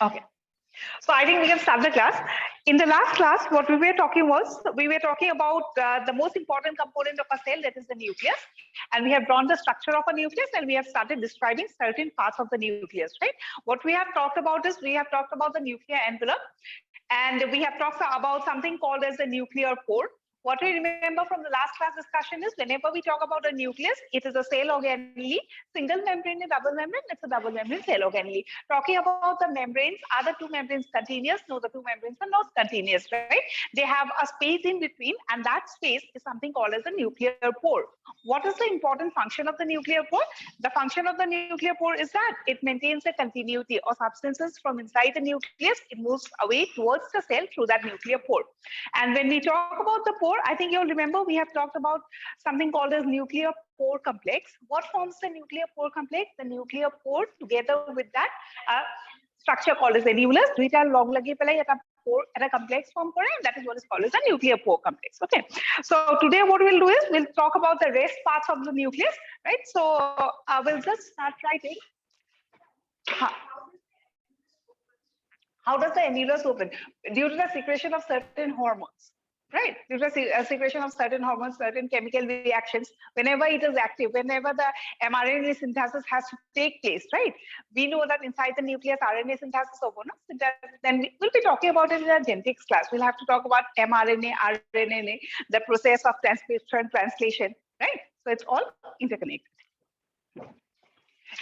Okay. So I think we can start the class. In the last class, what we were talking was, we were talking about the most important component of a cell, that is the nucleus. And we have drawn the structure of a nucleus and we have started describing certain parts of the nucleus, right? What we have talked about is, we have talked about the nuclear envelope, and we have talked about something called as the nuclear pore. What we remember from the last class discussion is, whenever we talk about a nucleus, it is a cell organelle, single membrane, a double membrane, it's a double membrane cell organelle. Talking about the membranes, are the two membranes continuous? No, the two membranes are not continuous, right? They have a space in between, and that space is something called as the nuclear pore. What is the important function of the nuclear pore? The function of the nuclear pore is that it maintains the continuity of substances from inside the nucleus. It moves away towards the cell through that nuclear pore. And when we talk about the pore, I think you'll remember we have talked about something called as nuclear pore complex. What forms the nuclear pore complex? The nuclear pore together with that structure called as the annulus. Duita long lagi pelai eta pore at a complex form kore, and that is what is called as the nuclear pore complex. Okay. So today what we'll do is, we'll talk about the rest parts of the nucleus, right? So we'll just start writing. How does the annulus open? Due to the secretion of certain hormones, right? Due to the secretion of certain hormones, certain chemical reactions, whenever it is active, whenever the mRNA synthesis has to take place, right? We know that inside the nucleus, RNA synthesis over, no? Then we'll be talking about it in a genetics class. We'll have to talk about mRNA, RNA, the process of transcription, translation, right? So it's all interconnected.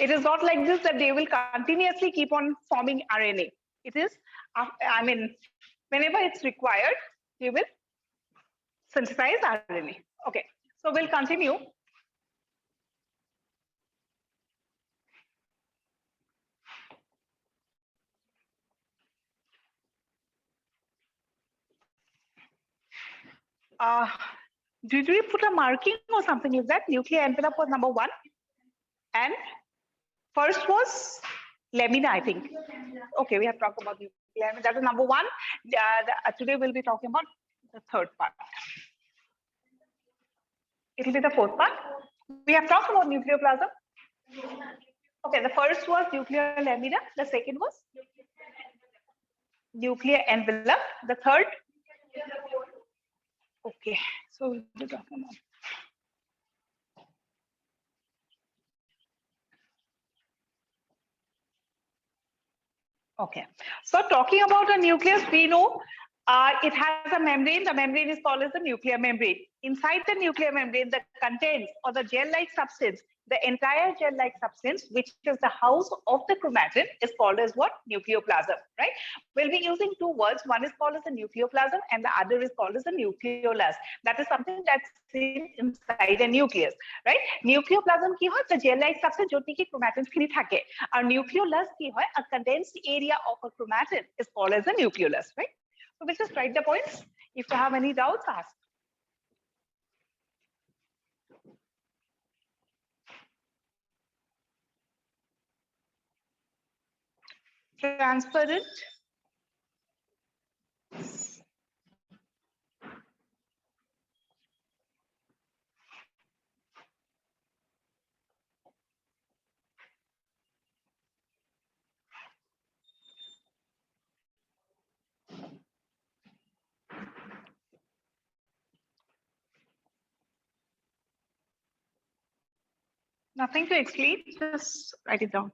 It is not like this that they will continuously keep on forming RNA. It is, I mean, whenever it's required, we will synthesize RNA. Okay, so we'll continue. Did we put a marking or something like that? Nuclear envelope was number 1. And first was lamina, I think. Okay, we have talked about nuclear envelope. That is number 1. Today we'll be talking about the third part. It will be the fourth part. We have talked about nucleoplasm. Okay, the first was nuclear lamina. The second was nuclear envelope. The third. Okay, so we'll be talking about. Okay, so talking about a nucleus, we know it has a membrane. The membrane is called as the nuclear membrane. Inside the nuclear membrane, the contents or the gel-like substance, the entire gel-like substance, which is the house of the chromatin, is called as what? Nucleoplasm, right? We'll be using two words. One is called as the nucleoplasm and the other is called as the nucleolus. That is something that's seen inside a nucleus, right? Nucleoplasm ki hoy, the gel-like substance joti ki chromatin khini thake. Our nucleolus ki hoy, a condensed area of a chromatin is called as a nucleolus, right? So we'll just write the points. If you have any doubts, ask. Transparent. Nothing to explain, just write it down.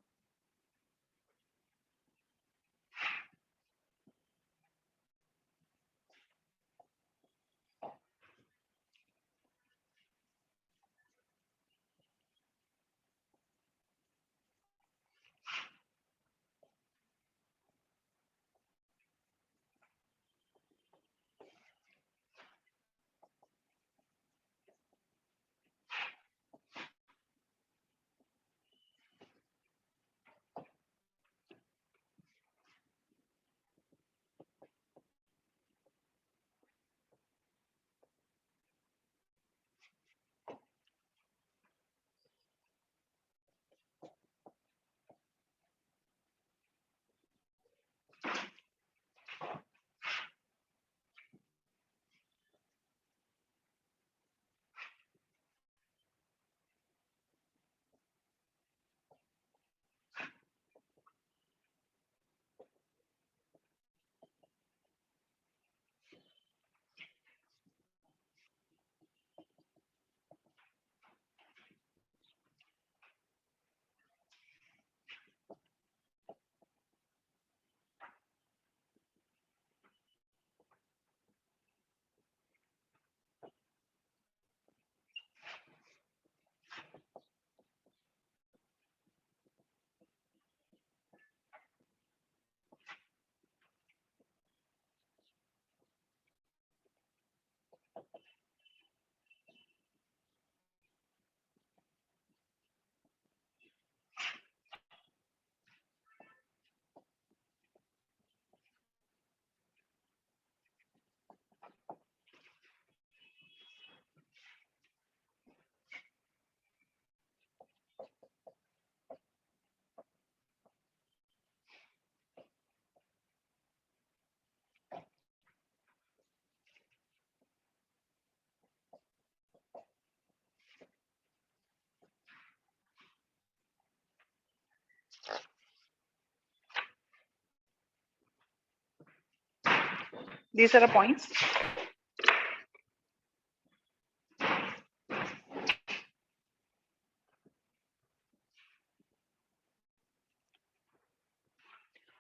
These are the points.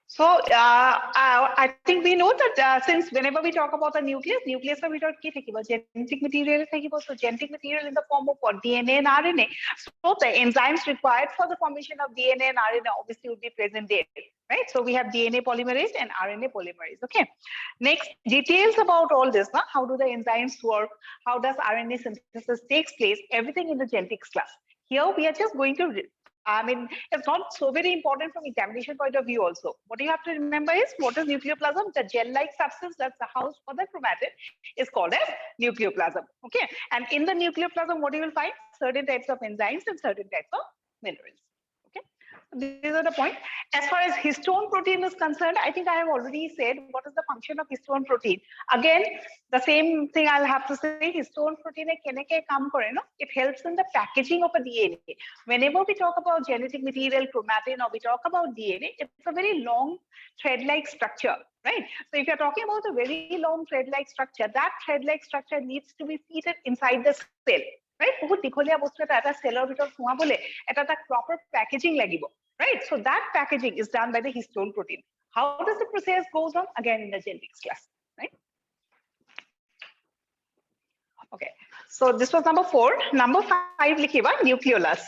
So I think we know that since whenever we talk about the nucleus we talk genetic material. So genetic material in the form of what? DNA and RNA. So the enzymes required for the formation of DNA and RNA obviously would be present there, right? So we have DNA polymerase and RNA polymerase. Okay. Next, details about all this. Now, how do the enzymes work? How does RNA synthesis takes place? Everything in the genetics class. Here we are just going to I mean, it's not so very important from examination point of view also. What you have to remember is what is nucleoplasm? The gel-like substance that's the house for the chromatin is called as nucleoplasm. Okay. And in the nucleoplasm, what you will find? Certain types of enzymes and certain types of minerals. Okay. These are the points. As far as histone protein is concerned, I think I have already said what is the function of histone protein. Again, the same thing I'll have to say, histone protein it helps in the packaging of a DNA. Whenever we talk about genetic material, chromatin, or we talk about DNA, it's a very long thread-like structure, right? So if you're talking about a very long thread-like structure, that thread-like structure needs to be seated inside the cell, right? বহুত দীঘলীয়া বস্তু এটা সেলৰ ভিতৰত সোমাবলে এটা proper packaging লাগিব, right? So that packaging is done by the histone protein. How does the process goes on? Again in the genetics class, right? Okay, so this was number 4. Number 5 likhiba nucleolus.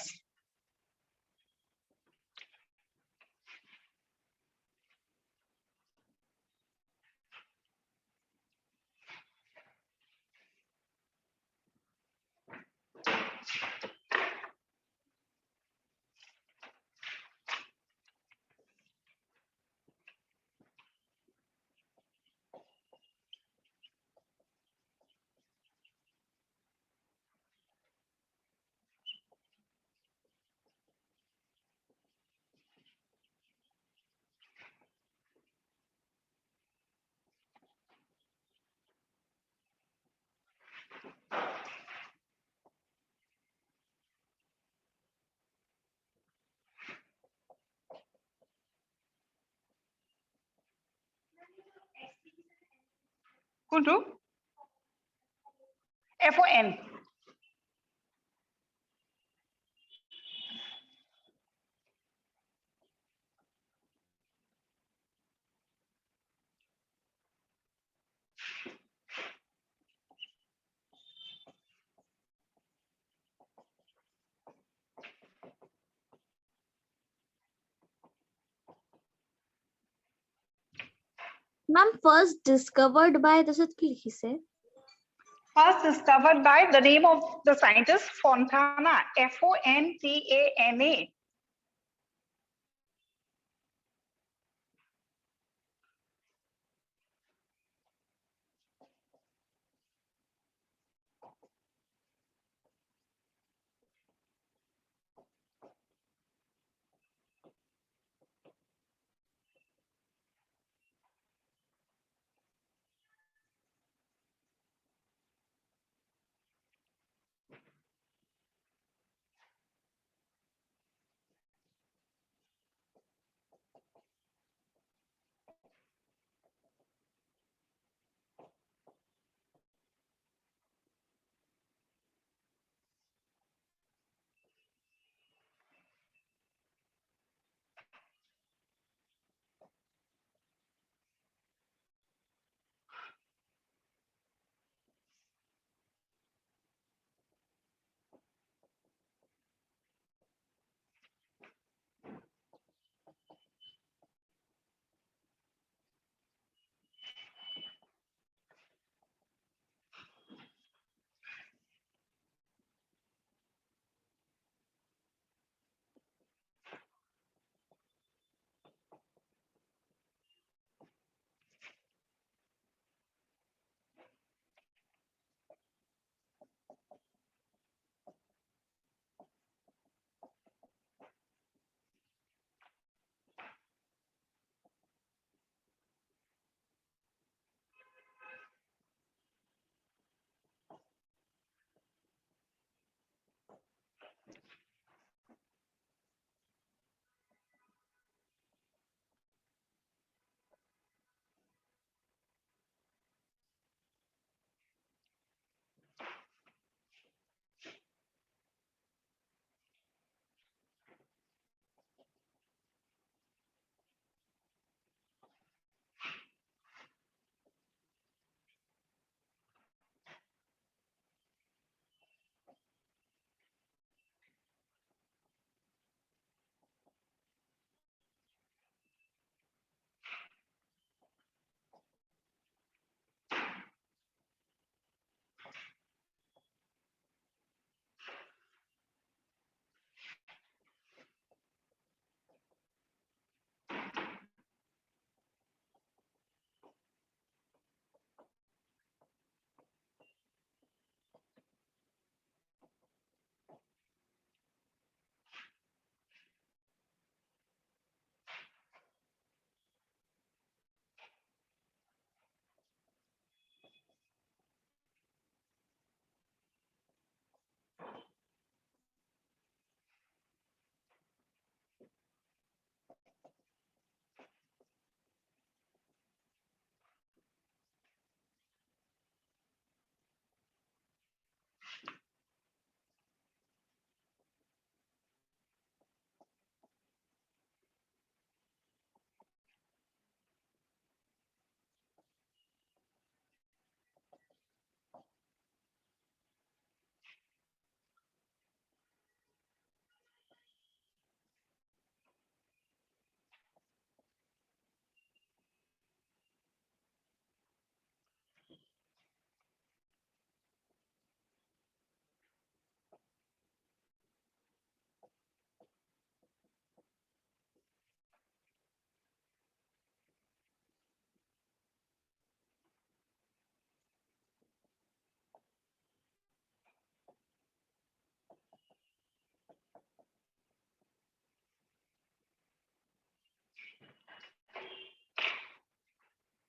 Kuntu? FON. Ma'am, first discovered by First discovered by the name of the scientist Fontana, Fontana.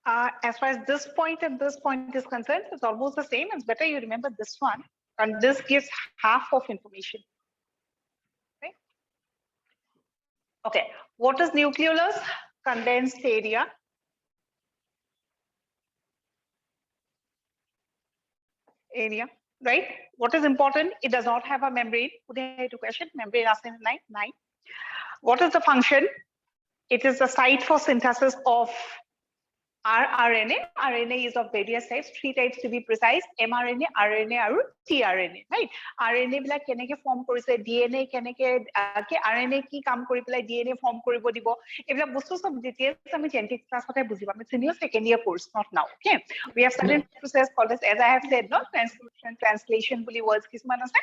As far as this point and this point is concerned, it's almost the same. It's better you remember this one, and this gives half of information. Okay. Okay. What is nucleolus? Condensed area. Right? What is important? It does not have a membrane. Question. Membrane nine. What is the function? It is the site for synthesis of rRNA. RNA is of various types, 3 types to be precise: mRNA, RNA, and tRNA. Right? RNA বিলাক কেনেকে form কৰিছে, DNA কেনেকে RNA কি কাম কৰি পেলাই DNA form কৰিব দিব, এইবিলাক বস্তু সব ডিটেইলছ আমি 10th ক্লাছতে বুজিবা। আমি senior second year course, not now. Okay, we have certain process called as I have said, no, transcription, translation bully words কিছুমান আছে.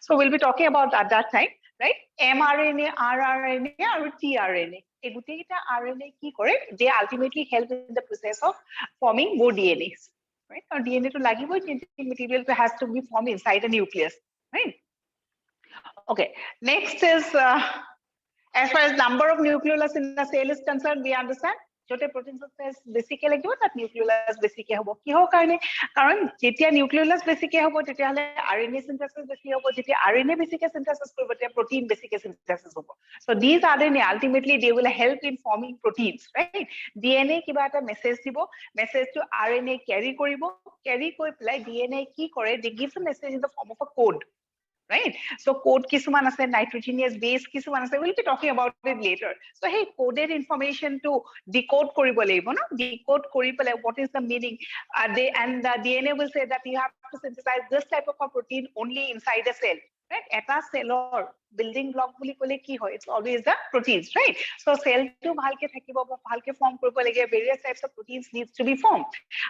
So we'll be talking about at that time, right? mRNA, rRNA, and tRNA. RNA কি কৰে? They ultimately help in the process of forming more DNAs, right? Or DNA to লাগিবই, genetic material has to be formed inside a nucleus, right? Okay, next is as far as number of nucleolus in the cell is concerned, we understand jote protein synthesis বেছিকে লাগিব, that nucleolus বেছিকে হ'ব। কিহৰ কাৰণে? কাৰণ যেতিয়া nucleolus বেছিকে হ'ব তেতিয়াহলে RNA synthesis বেছি হ'ব, যেতিয়া RNA বেছিকে synthesis কৰিব তেতিয়া protein বেছিকে synthesis হ'ব। So these RNA ultimately they will help in forming proteins, right? DNA কিবা এটা message দিব, message to RNA carry কৰিব, carry কৰি পেলাই DNA কি কৰে? They give the message in the form of a code. Right? So code kisuman ase, nitrogenous base kisuman ase, we'll be talking about it later. So hey, coded information to decode koribo laibo, no? Decode kori pele, what is the meaning? And the DNA will say that you have to synthesize this type of a protein only inside a cell. Right? Eta cell or building block buli kole ki hoy, it's always the proteins, right? So cell to bhalke thakibo, bhalke form koribo lage, various types of proteins needs to be formed.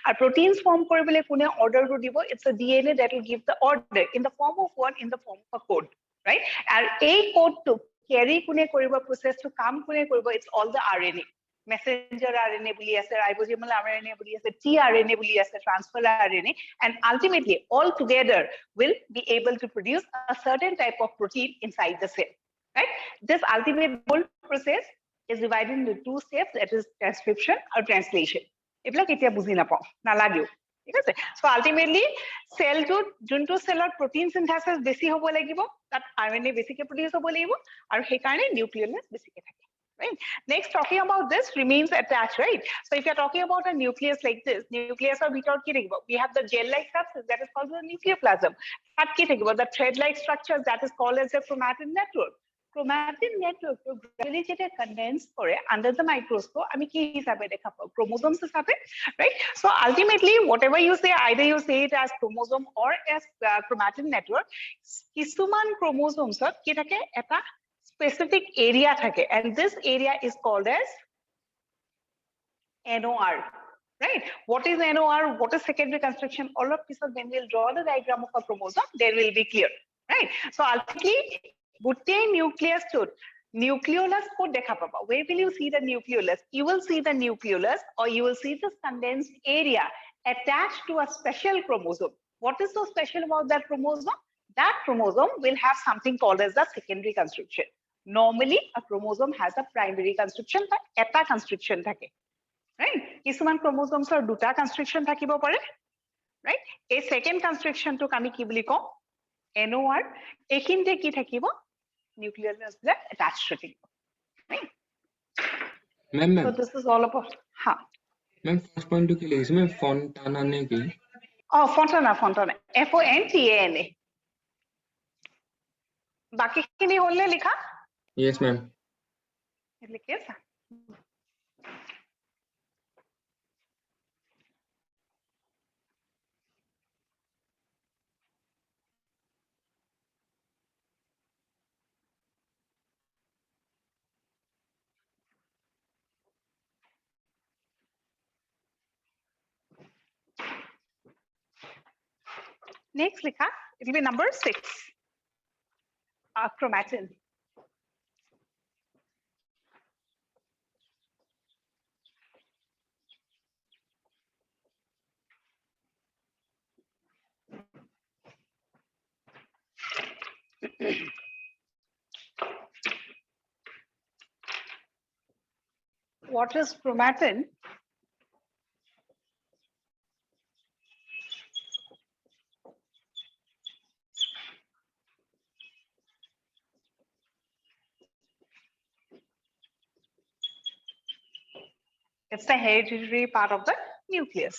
Our proteins form koribole kune order to dibo, it's a DNA that will give the order in the form of what? In the form of a code, right? And a code to carry kune koribo, process to come kune koribo, it's all the RNA. Messenger RNA buli ase, ribosomal RNA buli ase, tRNA buli ase, transfer RNA, and ultimately all together will be able to produce a certain type of protein inside the cell, right? This ultimate whole process is divided into 2 steps, that is transcription or translation. এইবিলাক এতিয়া বুজি নাপাওঁ, নালাগেও, ঠিক আছে? So ultimately cell to যোনটো cellৰ protein synthesis বেছি হ'ব লাগিব, তাত RNA বেছিকে produce হ'ব লাগিব, আৰু সেইকাৰণে nucleolus বেছিকে থাকে। Right? Next, talking about this remains attached, right? So if you're talking about a nucleus like this, nucleus or we have the gel-like substance that is called the nucleoplasm. The thread-like structure that is called as the chromatin network. Chromatin network to gradually condense under the microscope. I mean, chromosomes, right? So ultimately, whatever you say, either you say it as chromosome or as chromatin network. Kisuman chromosomes eta specific area thake, and this area is called as NOR. Right? What is NOR? What is secondary construction? All of this, when we'll draw the diagram of a chromosome, there will be clear. Right? So ultimately, butte nucleus to nucleolus ko dekha paba. Where will you see the nucleolus? You will see the nucleolus, or you will see this condensed area attached to a special chromosome. What is so special about that chromosome? That chromosome will have something called as the secondary construction. Normally, a chromosome has a primary construction, but eta construction thake. Right? Kisuman chromosomes are duta construction thakibo pare. Right? A second construction to kami ki buli kom? NOR. Ekhinte ki thakibo? Nucleolus attached to it. Right? Ma'am. So this is all about. Ha. Ma'am, first point to kill is ma'am Fontana ne ki. Oh, Fontana. Fontana. Baki kini holle likha? Yes, ma'am. Next, likha, it will be number 6. Chromatin. What is chromatin? It's the hereditary part of the nucleus.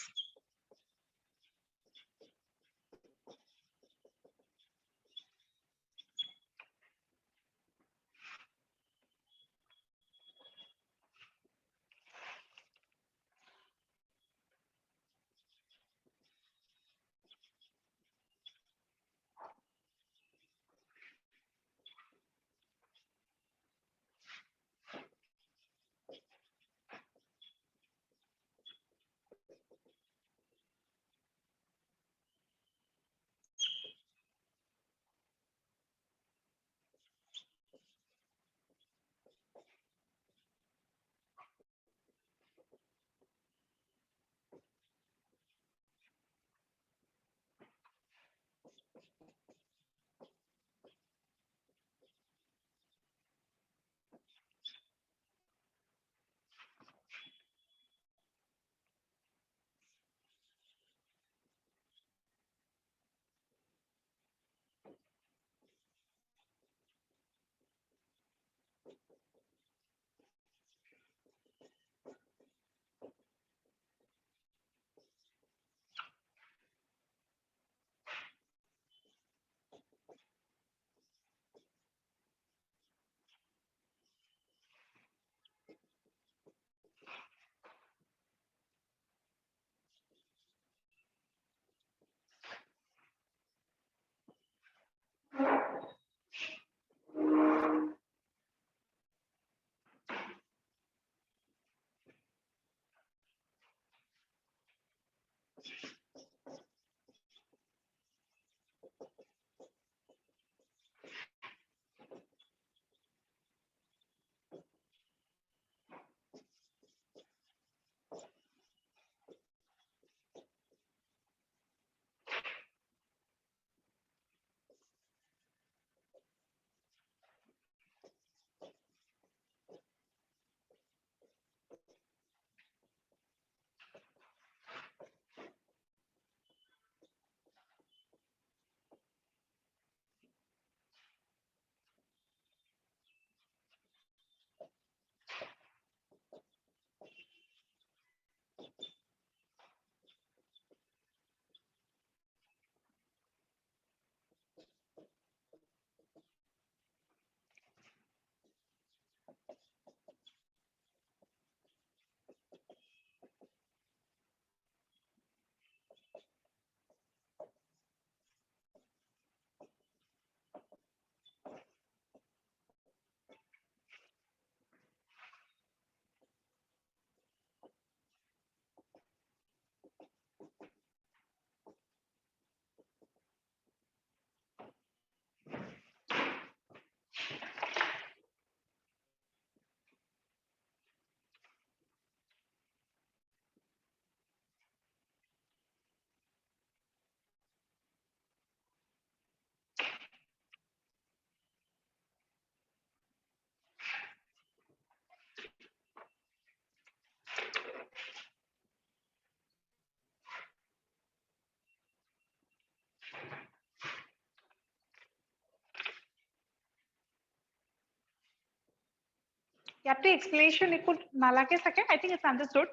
Yatte explanation it could nalake sake. I think it's understood,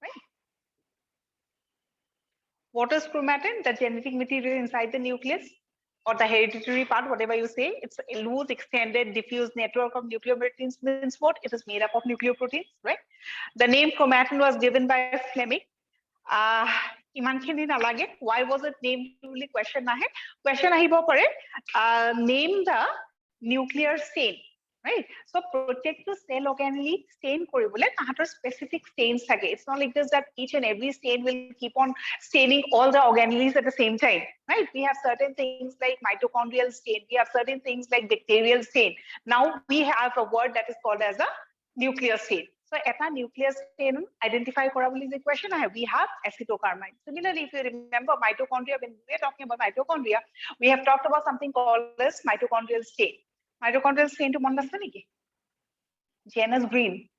right? What is chromatin? The genetic material inside the nucleus or the hereditary part, whatever you say. It's a loose, extended, diffuse network of nucleoproteins. Means what? It is made up of nucleoproteins, right? The name chromatin was given by Fleming. Why was it named? Question nahe. Question ahibo pare. Name the nuclear stain. Right, so protect the cell organelle stain koribole tahator specific stains thake. It's not like this that each and every stain will keep on staining all the organelles at the same time, right? We have certain things like mitochondrial stain, we have certain things like bacterial stain. Now we have a word that is called as a nuclear stain. So eta nuclear stain identify kora boli the question I have, we have acetocarmine. Similarly, if you remember mitochondria, when we are talking about mitochondria, we have talked about something called as mitochondrial stain. Mitochondrial stain to mon ase niki? Janus green,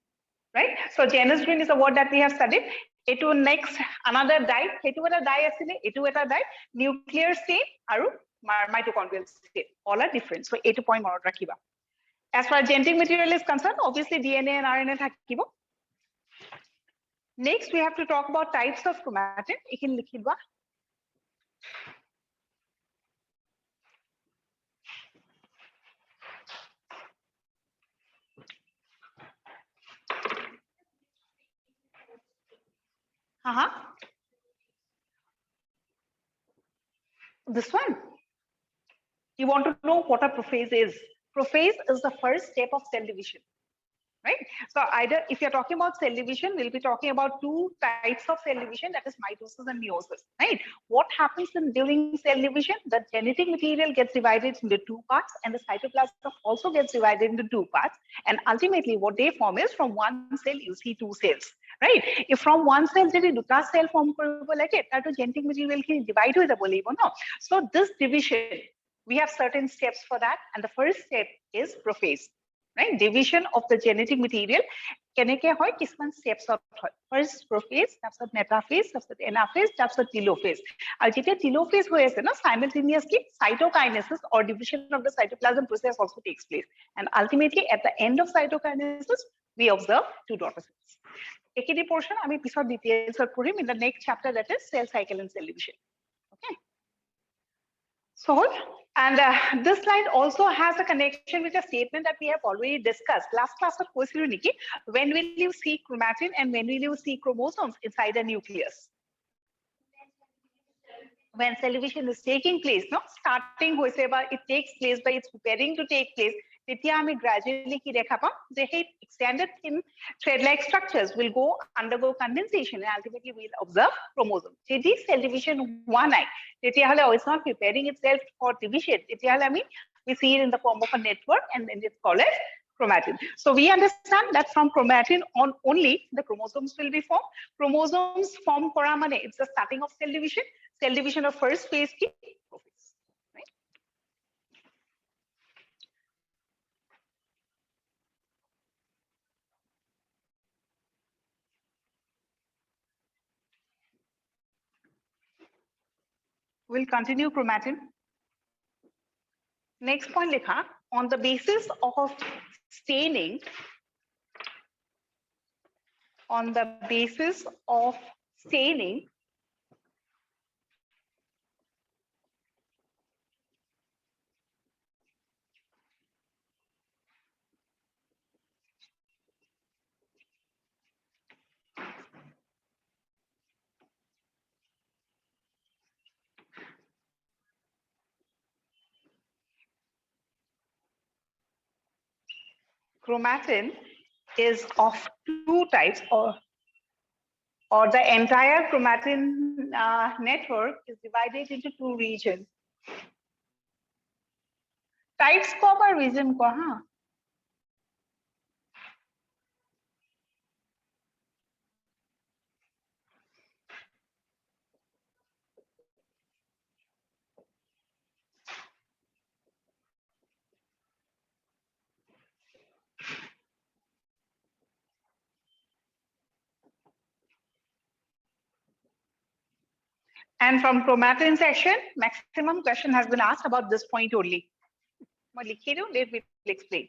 right? So Janus green is a word that we have studied. Etu next another dye. Etu eta dye asile. Etu eta dye. Nuclear stain aru mitochondrial stain. All are different. So 8 point monot rakhiba. As far as genetic material is concerned, obviously DNA and RNA thakibo. Next, we have to talk about types of chromatin. Ekin likhidwa. This one. You want to know what a prophase is. Prophase is the first step of cell division. Right? So either if you're talking about cell division, we'll be talking about two types of cell division, that is mitosis and meiosis, right? What happens during cell division? The genetic material gets divided into two parts and the cytoplasm also gets divided into two parts. And ultimately what they form is from one cell, you see two cells, right? If from one cell, there is duta cell form like it, that genetic material can divide with the no. So this division, we have certain steps for that. And the first step is prophase. Right? Division of the genetic material. Keneke hoy kisman steps of first prophase, তাৰপিছত metaphase, তাৰপিছত anaphase, তাৰপিছত telophase. আৰু যেতিয়া telophase হৈ আছে, no, simultaneously cytokinesis or division of the cytoplasm process also takes place. And ultimately, at the end of cytokinesis, we observe two daughter cells. Ekiti portion আমি পিছত details পঢ়িম in the next chapter, that is cell cycle and cell division. Okay. So, and this slide also has a connection with a statement that we have already discussed. Last class of course, when will you see chromatin and when will you see chromosomes inside a nucleus? When cell division is taking place, no, starting it takes place, but it's preparing to take place. Gradually the extended thin thread-like structures will undergo condensation and ultimately we'll observe chromosomes. Cell division one eye. It's not preparing itself for division. We see it in the form of a network and then it's called as chromatin. So we understand that from chromatin on only the chromosomes will be formed. Chromosomes form koramane. It's the starting of cell division. Cell division of first phase ki prophase. Right? We'll continue chromatin. Next point, Likha, on the basis of staining, chromatin is of two types, or the entire chromatin network is divided into two regions. Types ko ba region ko, huh? And from chromatin section, maximum question has been asked about this point only. Let me explain.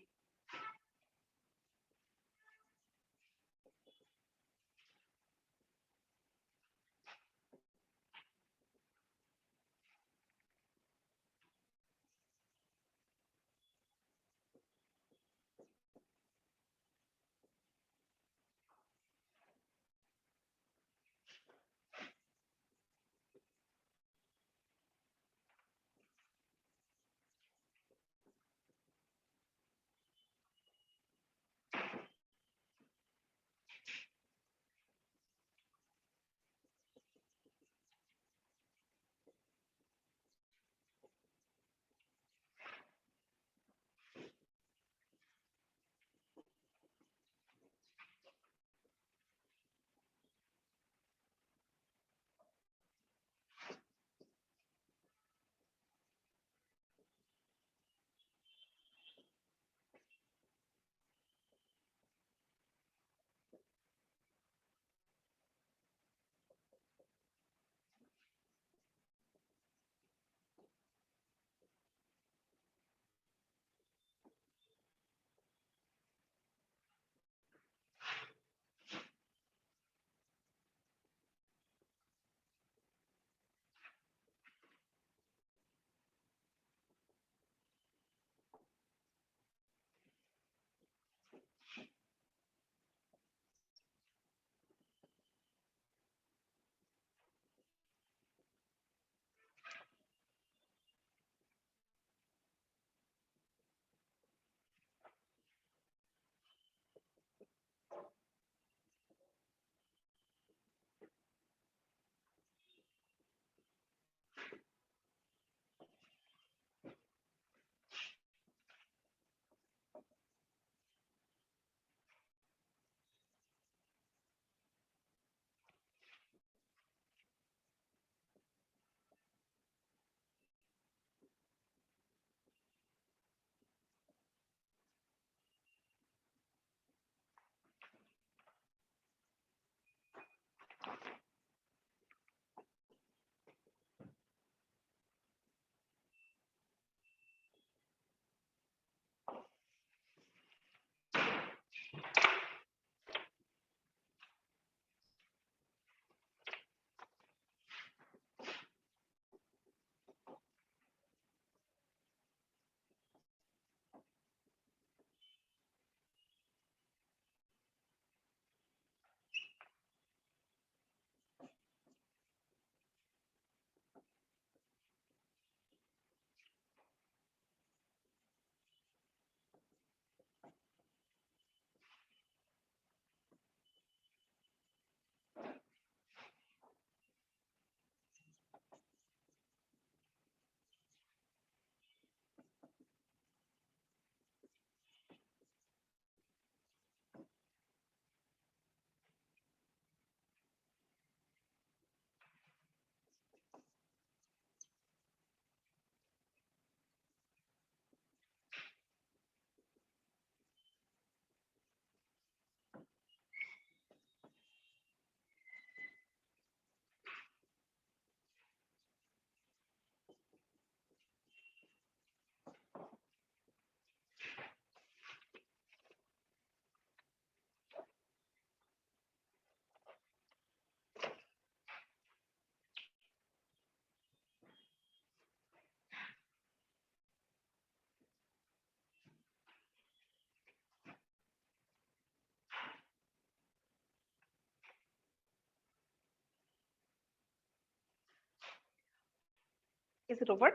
Is it over?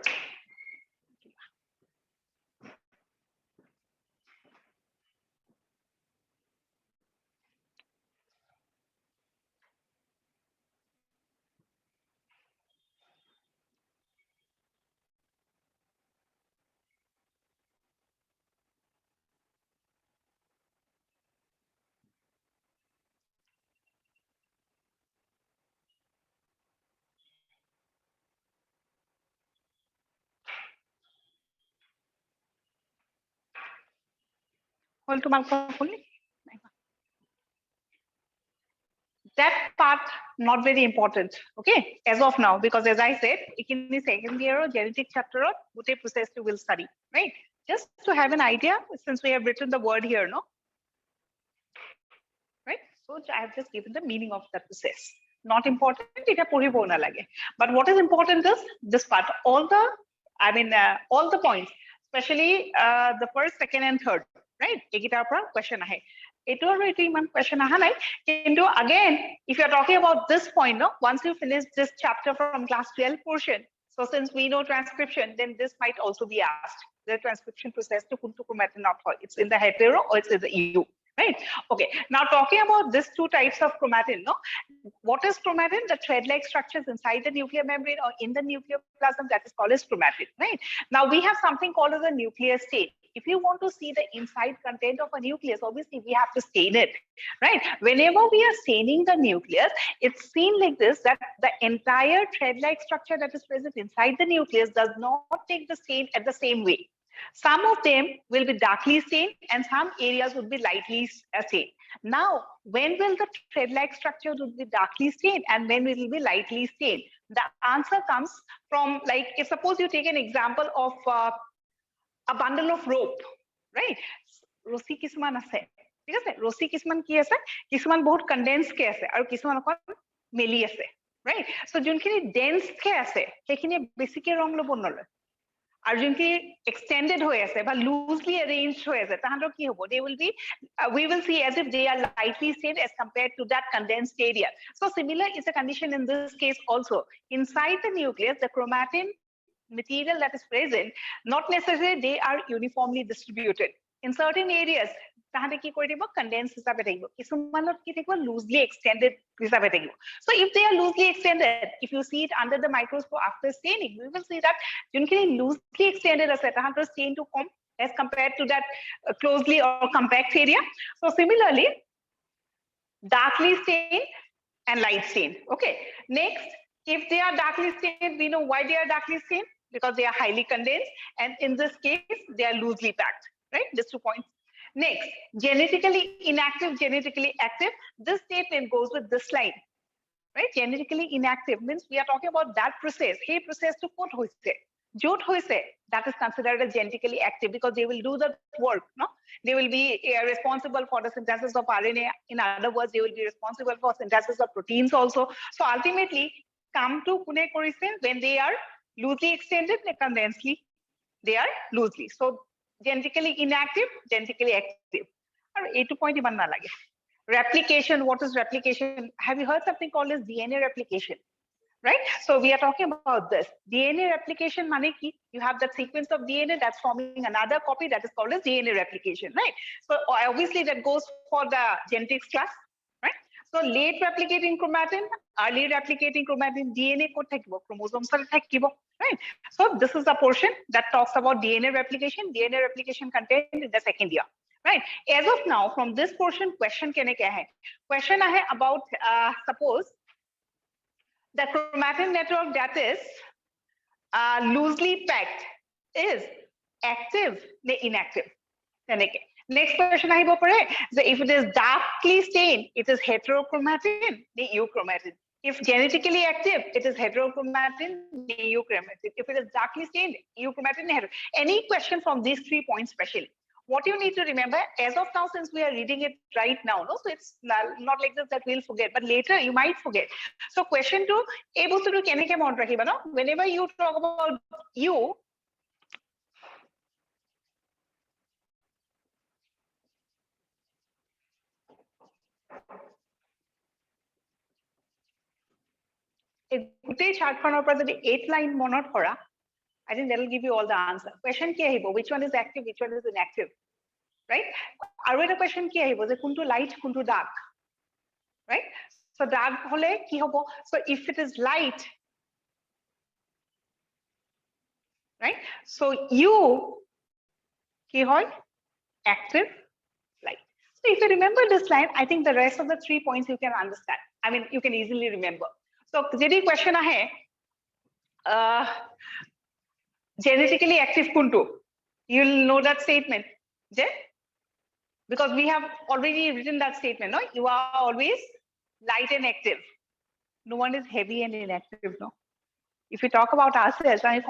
Hold to fully. That part not very important, okay, as of now, because as I said, in the second year of genetic chapter, what a process you will study, right? Just to have an idea, since we have written the word here, no? Right? So I have just given the meaning of that process. Not important, but what is important is this part, all the points, especially the first, second, and third, right? Question ahe. Question again, if you're talking about this point, no, once you finish this chapter from class 12 portion, so since we know transcription, then this might also be asked. The transcription process to chromatin not it's in the hetero or it's in the EU, right? Okay, now talking about these two types of chromatin, no? What is chromatin? The thread-like structures inside the nuclear membrane or in the nucleoplasm, that is called as chromatin, right? Now we have something called as a nuclear stain. If you want to see the inside content of a nucleus, obviously we have to stain it, right? Whenever we are staining the nucleus, it's seen like this, that the entire thread-like structure that is present inside the nucleus does not take the stain at the same way. Some of them will be darkly stained and some areas would be lightly stained. Now, when will the thread-like structure would be darkly stained and when will it be lightly stained? The answer comes from, like, if suppose you take an example of a bundle of rope, right? Rosi kisman ase. ঠিক আছে? Rosi kisman ki ase? Kisman bahut condensed ke ase aru kisman okon meli ase, right? So junkhini dense ke ase, hekhini besike rong lobo nolয়. Are extended but loosely arranged they will be we will see as if they are lightly stained as compared to that condensed area. So similar is the condition in this case also. Inside the nucleus, the chromatin material that is present, not necessarily they are uniformly distributed. In certain areas, condensed loosely extended. So if they are loosely extended, if you see it under the microscope after staining, we will see that loosely extended stain to come as compared to that closely or compact area. So similarly, darkly stained and light stained. Okay. Next, if they are darkly stained, we know why they are darkly stained, because they are highly condensed, and in this case, they are loosely packed, right? Just 2 points. Next, genetically inactive, genetically active. This statement goes with this line, right? Genetically inactive means we are talking about that process. Hey, process to put jot hoise, that is considered as genetically active because they will do the work, no? They will be responsible for the synthesis of RNA. In other words, they will be responsible for synthesis of proteins also. So ultimately, come to kune korise when they are loosely extended, condensely, they are loosely. So genetically inactive, genetically active. A 2 point iban na lage. Replication, what is replication? Have you heard something called as DNA replication? Right? So we are talking about this. DNA replication money, you have that sequence of DNA that's forming another copy that is called as DNA replication, right? So obviously that goes for the genetics class, right? So late replicating chromatin, early replicating chromatin, DNA code chromosomes right? So this is the portion that talks about DNA replication contained in the second year. Right. As of now, from this portion, question question about suppose the chromatin network that is loosely packed is active, inactive. Next question if it is darkly stained, it is heterochromatin, euchromatin. If genetically active, it is heterochromatin, euchromatin. If it is darkly stained, euchromatin, hetero. Any question from these 3 points specially? What you need to remember, as of now, since we are reading it right now, no, so it's not like this that we'll forget, but later you might forget. So question 2, whenever you talk about you, গোটেই চাৰ্টখনৰ পৰা যদি 8 line মনত কৰা I think that will give you all the answer. Question ki ahibo, which one is active, which one is inactive, right? Aru eta question ki ahibo je kuntu light, kuntu dark, right? So dark hole ki hobo? So if it is light, right? So you ki hoy? Active light. So if you remember this line, I think the rest of the 3 points you can understand. I mean, you can easily remember. So jedi question ahe, genetically active kuntu, you'll know that statement, because we have already written that statement. No, you are always light and active. No one is heavy and inactive. No. If we talk about ourselves, I'm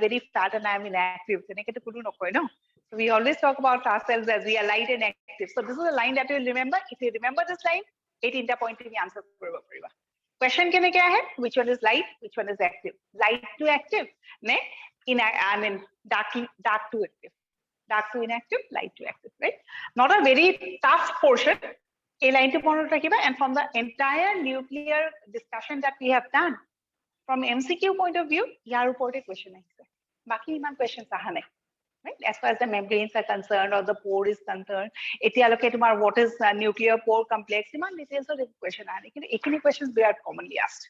very fat and I'm inactive. No. So we always talk about ourselves as we are light and active. So this is a line that you'll remember. If you remember this line, 18 point to answer. Question kya hai? Which one is light? Which one is active? Light to active. Ne? I mean dark to active. Dark to inactive, light to active, right? Not a very tough portion. A line to and from the entire nuclear discussion that we have done, from MCQ point of view, yar upor question aise. Baki iman questions aha nahi. Right? As far as the membranes are concerned or the pore is concerned, what is nuclear pore complex, iman details of the question are. Ekini questions they are commonly asked.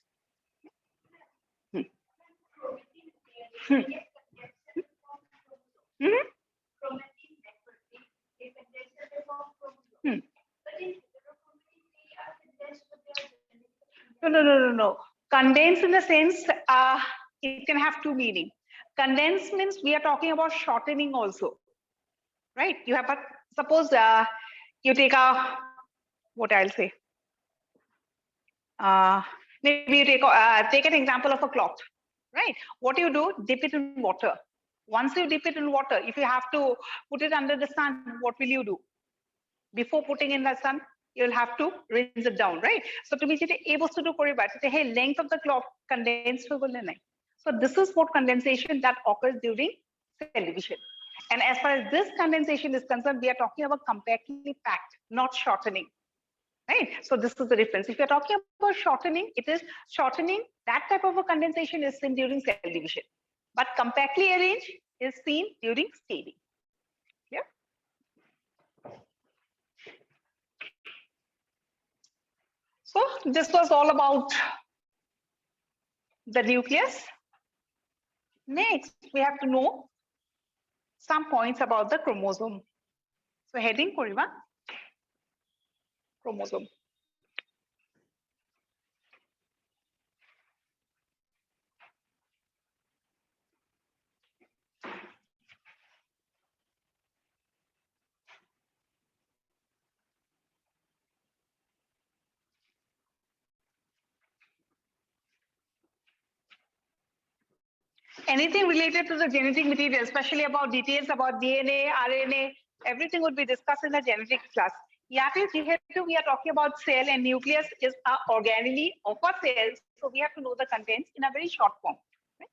No. Condense in the sense, it can have two meanings. Condense means we are talking about shortening also, right? You have suppose you take what I'll say. Maybe you take an example of a cloth, right? What you do, dip it in water. Once you dip it in water, if you have to put it under the sun, what will you do? Before putting in the sun, you'll have to rinse it down, right? So to be able to do hey, length of the cloth condensed. So this is what condensation that occurs during cell division. And as far as this condensation is concerned, we are talking about compactly packed, not shortening. Right? So this is the difference. If you're talking about shortening, it is shortening. That type of a condensation is seen during cell division. But compactly arranged is seen during staining. Yeah. So this was all about the nucleus. Next, we have to know some points about the chromosome. So heading Koriba, chromosome. Anything related to the genetic material, especially about details about DNA, RNA, everything would be discussed in the genetic class. We are talking about cell and nucleus is an organelle of a cell. So we have to know the contents in a very short form. Right?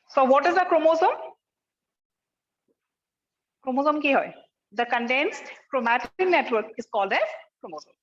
So what is the chromosome? Chromosome ki hoy? The condensed chromatin network is called as chromosome.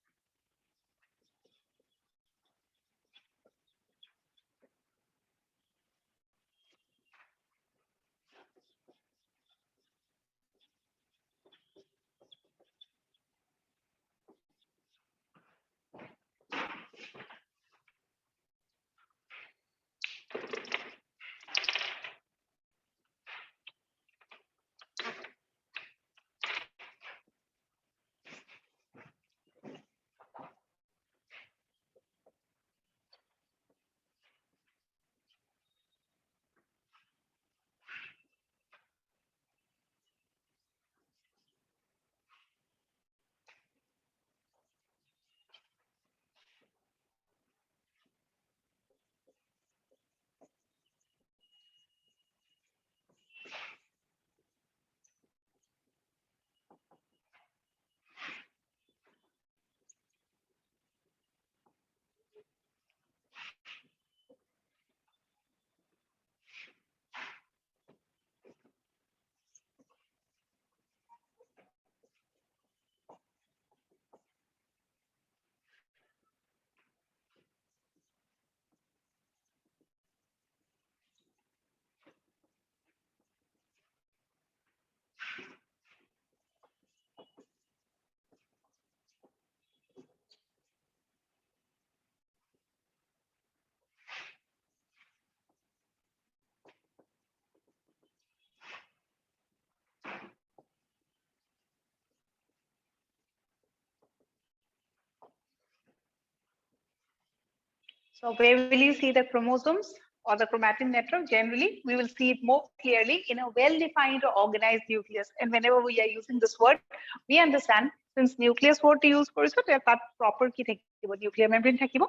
So where will you see the chromosomes or the chromatin network? Generally, we will see it more clearly in a well-defined or organized nucleus. And whenever we are using this word, we understand since nucleus word to use for that proper key nuclear membrane thakibo.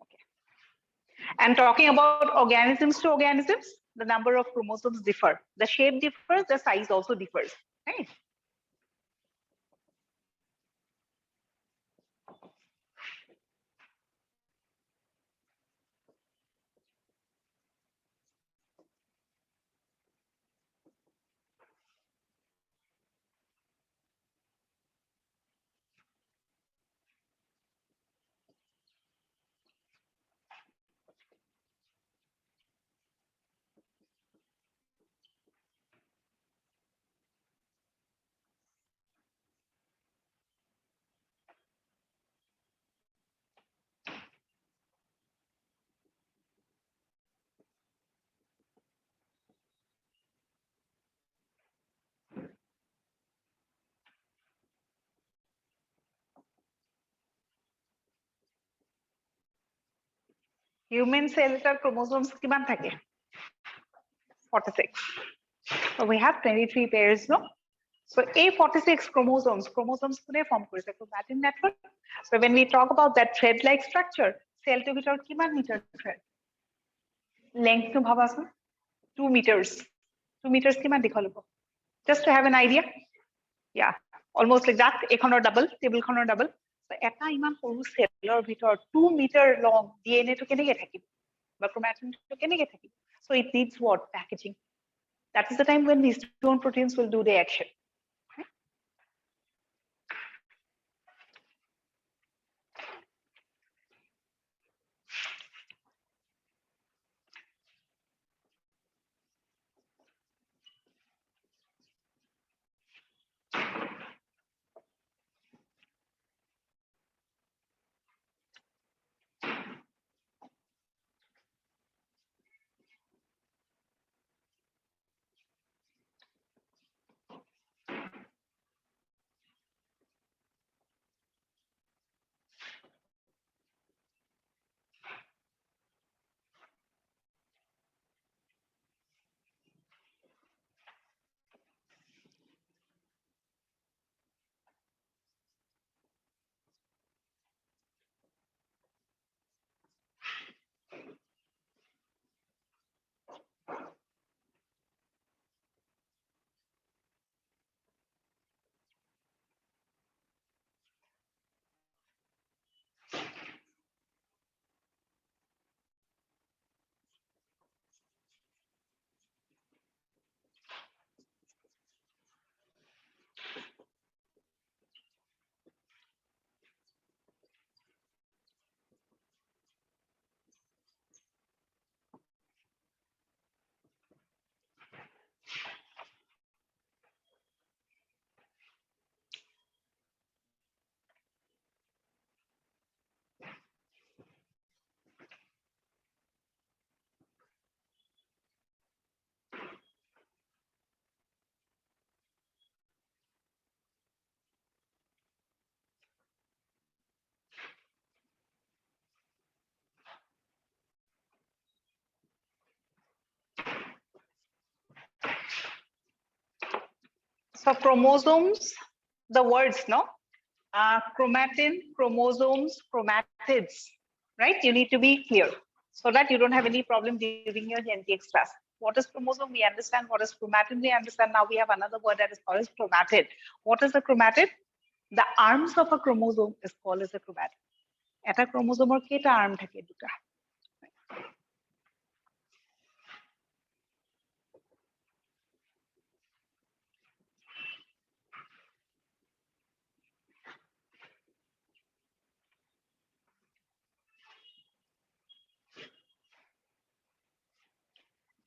Okay. And talking about organisms to organisms, the number of chromosomes differ. The shape differs, the size also differs. Right? Human cell chromosomes kiman thake? 46. So we have 23 pairs, no? So A46 chromosomes kune form korise chromatin network. So when we talk about that thread-like structure, cell to bitor kiman meter thread? Length to bhabasun 2 meters. 2 meters kiman dikhol hobo? Just to have an idea. Yeah, almost like that. Ekhonor double, table khonor double. So eta iman horu cellor bitor 2 meter long DNA to kenege thakib? Ba chromatin to kenege thakib? So it needs what? Packaging. That is the time when these histone proteins will do the action. So chromosomes, the words, no? Chromatin, chromosomes, chromatids, right? You need to be clear so that you don't have any problem during your NTX class. What is chromosome? We understand. What is chromatin? We understand. Now we have another word that is called as chromatid. What is a chromatid? The arms of a chromosome is called as a chromatid. Eta chromosome or keta arm thake duta.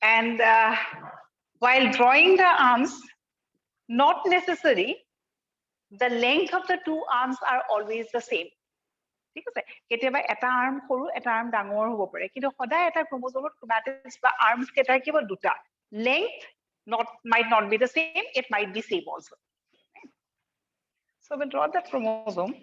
And while drawing the arms, not necessary, the length of the two arms are always the same. ঠিক আছে কেতিয়াবা এটা arm সৰু এটা arm ডাঙৰ হ'ব পাৰে কিন্তু সদায় এটা ক্ৰোমোজোমত ক্ৰোমাটিডছ বা আৰ্মছ কেইটা কিবা দুটা length might not be the same, it might be same also. So we'll draw the chromosome.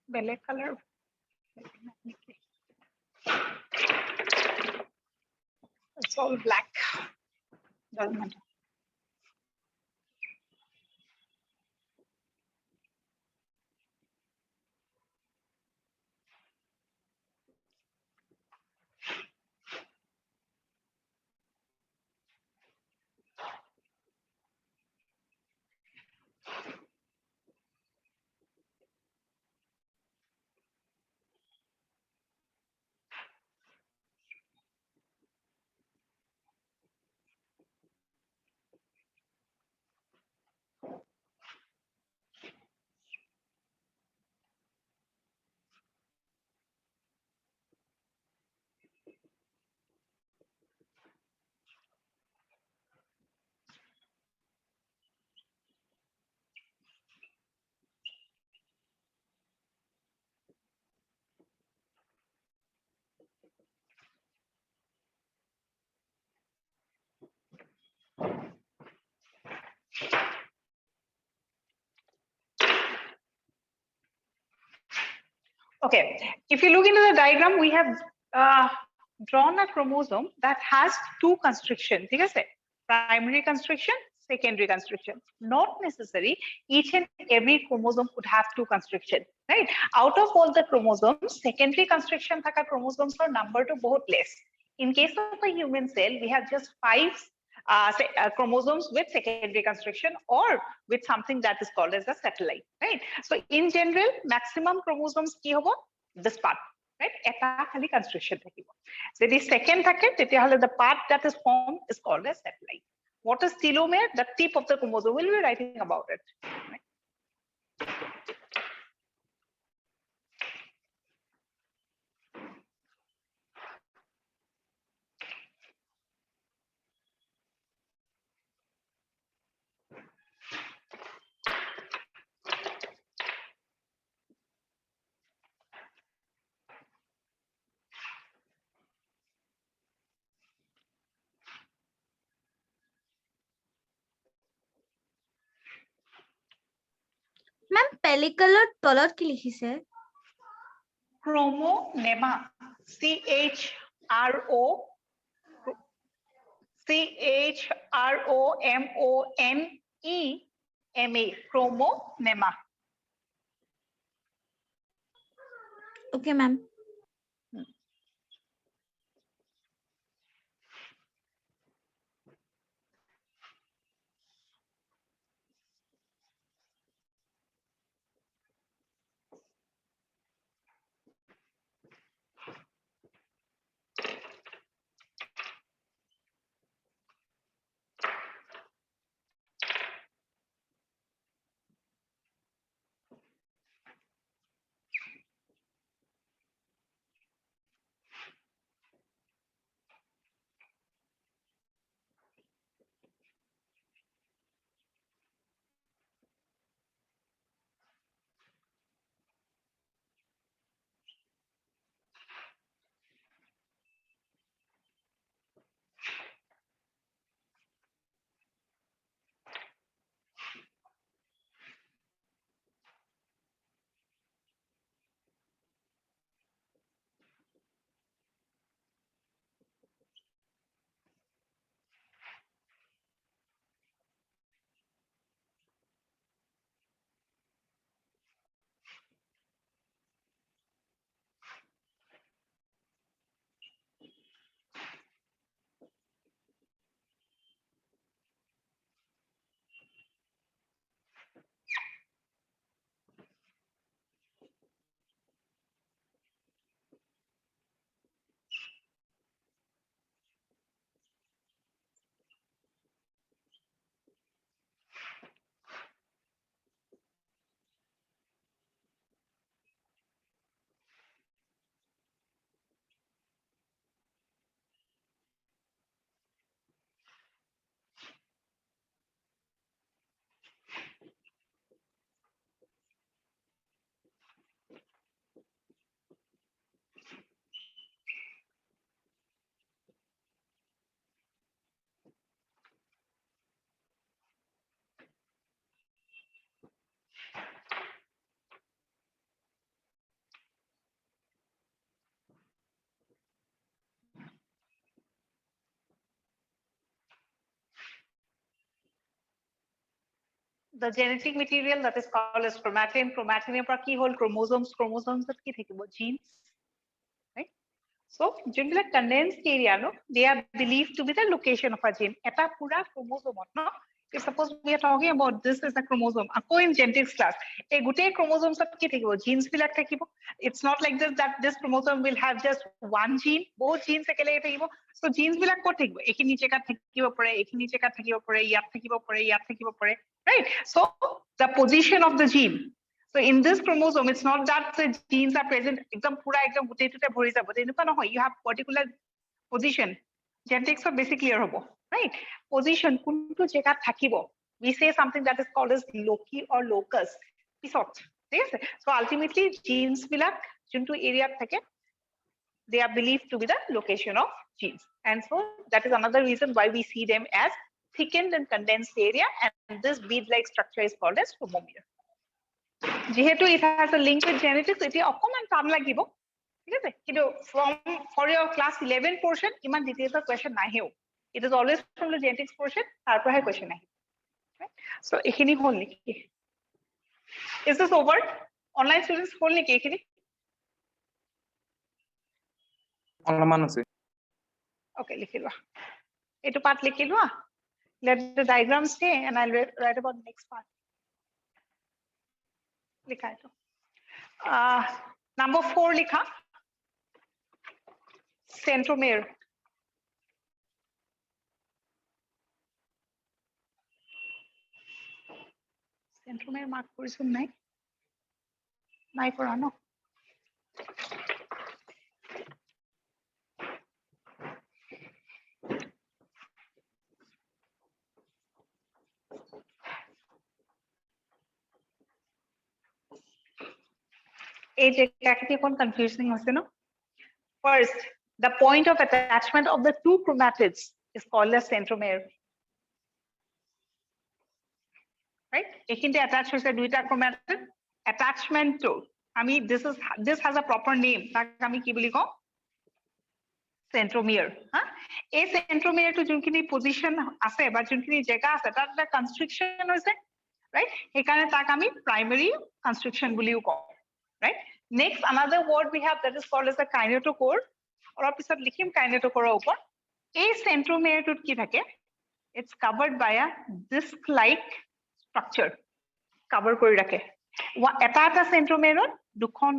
Black color. It's all black. Doesn't matter. Okay, if you look into the diagram, we have drawn a chromosome that has two constriction. Okay? Primary constriction, secondary constriction. Not necessary, each and every chromosome could have two constriction, right? Out of all the chromosomes, secondary constriction thaka chromosomes are number to both less. In case of a human cell, we have just five chromosomes with secondary constriction or with something that is called as a satellite, right? So in general, maximum chromosomes ki hobo? This part, right? Eta khali constriction thakibo. So the second thake, the part that is formed is called as satellite. What is telomere? The tip of the chromosome. We'll be writing about it. Right? Ma'am, pellicular তলত কি লিখিছে? Chromonema. CHROMONEMA. Chromonema. Okay, ma'am. the genetic material that is called as chromatin. Chromatin পৰা কি হ'ল chromosomes, chromosomes ত কি থাকিব genes, right? So যোনবিলাক condensed area no, they are believed to be the location of a gene. এটা পুৰা chromosome no. If suppose we are talking about this is a chromosome, আকৌ in genetics class, এই গোটেই chromosomes ত কি থাকিব genes বিলাক থাকিব. It's not like this that this chromosome will have just one gene, both genes একেলগে থাকিব. So genes বিলাক ক'ত থাকিব? এইখিনি জেগাত থাকিব পাৰে, এইখিনি জেগাত থাকিব পাৰে, ইয়াত থাকিব পাৰে, ইয়াত থাকিব পাৰে, right? So the position of the gene. So in this chromosome, it's not that the genes are present একদম পুৰা একদম গোটেইটোতে ভৰি যাব, তেনেকুৱা নহয়. You have particular position. Genetics are basically clear হ'ব, right? Position কোনটো জেগাত থাকিব, we say something that is called as loci or locus. পিছত ঠিক আছে? So ultimately genes বিলাক যোনটো এৰিয়াত থাকে, they are believed to be the location of genes, and so that is another reason why we see them as thickened and condensed area, and this bead-like structure is called as telomere. যেহেতু it has a link with genetics, এতিয়া অকমান টান লাগিব, ঠিক আছে? কিন্তু for your class 11 portion Iman details of question নাহেও. It is always from the genetics portion, তাৰ পৰাহে question আহে. So এইখিনি হ'ল নেকি? Is this over? Online students হ'ল নেকি এইখিনি? অলপমান আছে। Okay, লিখি লোৱা। এইটো part লিখি লোৱা. Let the diagram stay and I'll write about the next part. লিখা এইটো। Number 4 লিখা। Centromere. Centromere mark কৰিছো নাই? নাই কৰা ন? এই জেগাখিনি অকণ confusing হৈছে ন? First, the point of attachment of the two chromatids is called as centromere. Right? এইখিনিতে attach হৈছে দুইটা chromatid. Attachment to, this has a proper name. তাক আমি কি বুলি কওঁ? Centromere. এই centromere to যোনখিনি position আছে বা যোনখিনি জেগা আছে তাত এটা constriction হৈছে, right? সেইকাৰণে তাক আমি primary constriction বুলিও কওঁ, right? Next, another word we have that is called as the kinetochore. অলপ পিছত লিখিম kinetochore ওপৰত। এই centromere টোত কি থাকে? It's covered by a disc-like structure. Cover কৰি ৰাখে। এটা এটা centromereত দুখন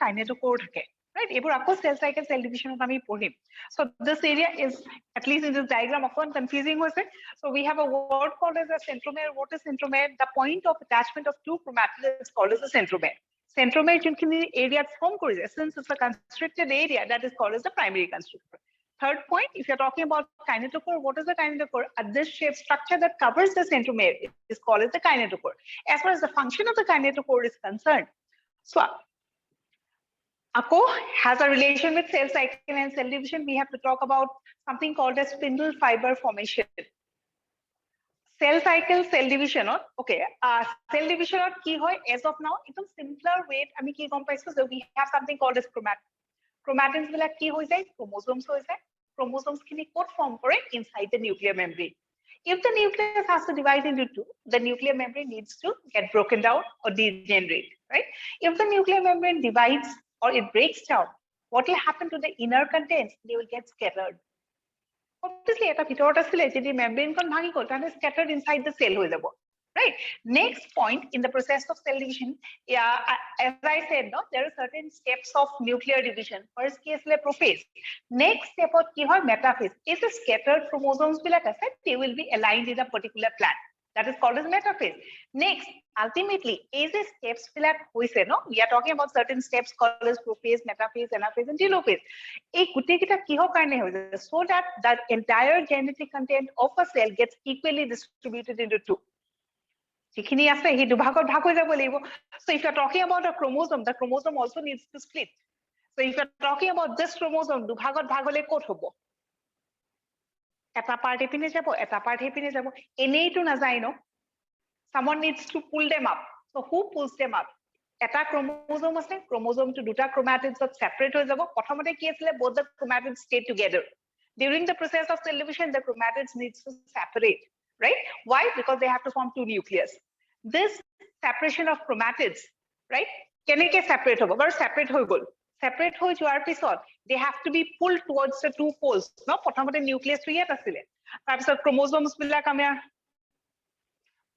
kinetochore থাকে। Right? এইবোৰ আকৌ cell cycle, cell division আমি পঢ়িম। So this area is, at least in this diagram, often confusing হৈছে. So we have a word called as a centromere. What is centromere? The point of attachment of two chromatids is called as a centromere. Centromere যোনখিনি area form কৰিছে, since it's a constricted area, that is called as the primary constrictor. Third point, if you're talking about kinetochore, what is the kinetochore? A disc-shaped structure that covers the centromere is called as the kinetochore. As far as the function of the kinetochore is concerned, so ACO has a relation with cell cycle and cell division. We have to talk about something called as spindle fiber formation. Cell cycle, cell division, okay. Cell division ki hoy as of now, it's a simpler way. I mean, so we have something called as chromatin. Chromatins will have ki hoy jay, chromosomes hoy jay. Chromosomes ki code form kore inside the nuclear membrane. If the nucleus has to divide into two, the nuclear membrane needs to get broken down or degenerate, right? If the nuclear membrane divides or it breaks down, what will happen to the inner contents? They will get scattered. Obviously, এটা ভিতৰত আছিলে যদি membrane খন ভাঙি গ'ল তাহলে scattered inside the cell হৈ যাব, right? Next point in the process of cell division, as I said, no, there are certain steps of nuclear division. First কি আছিলে prophase. Next step কি হয় metaphase. If the scattered chromosomes বিলাক আছে, they will be aligned in a particular plant. That is called as metaphase. Next, ultimately, as the steps বিলাক হৈছে, no, we are talking about certain steps called as prophase, metaphase, anaphase, and telophase. এই গোটেইকেইটা কিহৰ কাৰণে হৈছে? So that the entire genetic content of a cell gets equally distributed into two. যিখিনি আছে সেই দুভাগত ভাগ হৈ যাব লাগিব। So if you are talking about a chromosome, the chromosome also needs to split. So if you are talking about this chromosome, দুভাগত ভাগ হলে ক'ত হ'ব? এটা part এপিনে যাব, এটা part হেপিনে যাব। এনেইটো নাযায় ন? Someone needs to pull them up. So who pulls them up? এটা chromosome আছে, chromosome to দুটা chromatids separate হৈ যাব। প্ৰথমতে কি আছিলে? Both the chromatids stay together. During the process of cell division, the chromatids needs to separate, right? Why? Because they have to form two nucleus. this separation of chromatids, right? Keneke separate hobo, but separate hoi gol. Separate hoi joar pisot, they have to be pulled towards the two poles. No, prothomote nucleus to yet asile. Perhaps chromosomes bilak amia.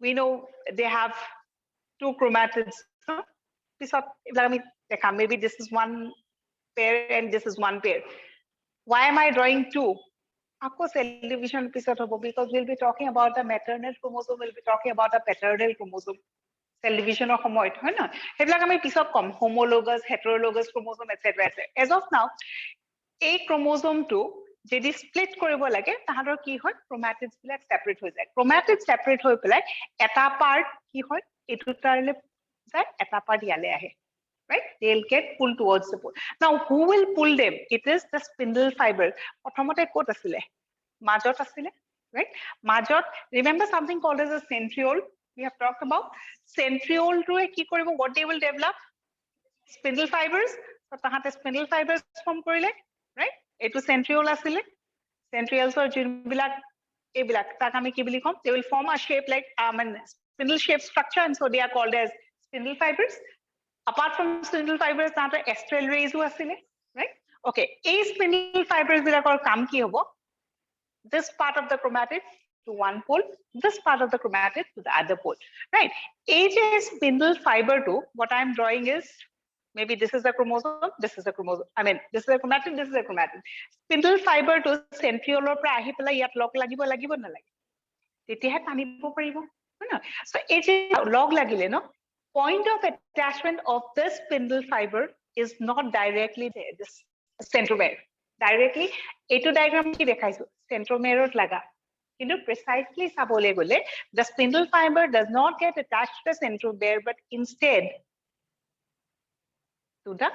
We know they have two chromatids. No? Maybe this is one pair and this is one pair. Why am I drawing two? Aapko cell division episode hobo, because we'll be talking about the maternal chromosome, we'll be talking about the paternal chromosome. Cell division of homoid, right? No? Homologous, heterologous chromosome, etc. As of now, a chromosome to যদি split কৰিব লাগে তাহাঁতৰ কি হয় chromatids বিলাক separate হৈ যায় chromatids separate হৈ পেলাই এটা part কি হয় এটো তাৰলে যায় এটা part ইয়ালে আহে right they'll get pulled towards the pole now who will pull them it is the spindle fiber প্ৰথমতে ক'ত আছিলে মাজত আছিলে right মাজত remember something called as a centriole we have talked about centriole to কি কৰিব what they will develop spindle fibers so তাহাঁতে spindle fibers form কৰিলে right etu centriole asile centrioles or jinbilak ebilak tak ami ki bili kom they will form a shape like spindle shaped structure and so they are called as spindle fibers apart from spindle fibers that astral rays asile right okay a spindle fibers bilakor kam ki hobo this part of the chromatid to one pole this part of the chromatid to the other pole right a spindle fiber to what I am drawing is maybe this is a chromosome, this is a chromosome. I mean, this is a chromatid, this is a chromatid. Spindle fiber to centriole pra ahi pela yat log lagibo na lagi. Tetihe tanibo paribo. No. So it log lagile no. Point of attachment of this spindle fiber is not directly there. This centromere. Directly, etu diagram ki dekhaisu. Centromere laga. Precisely sabole gole, the spindle fiber does not get attached to the centromere, but instead to the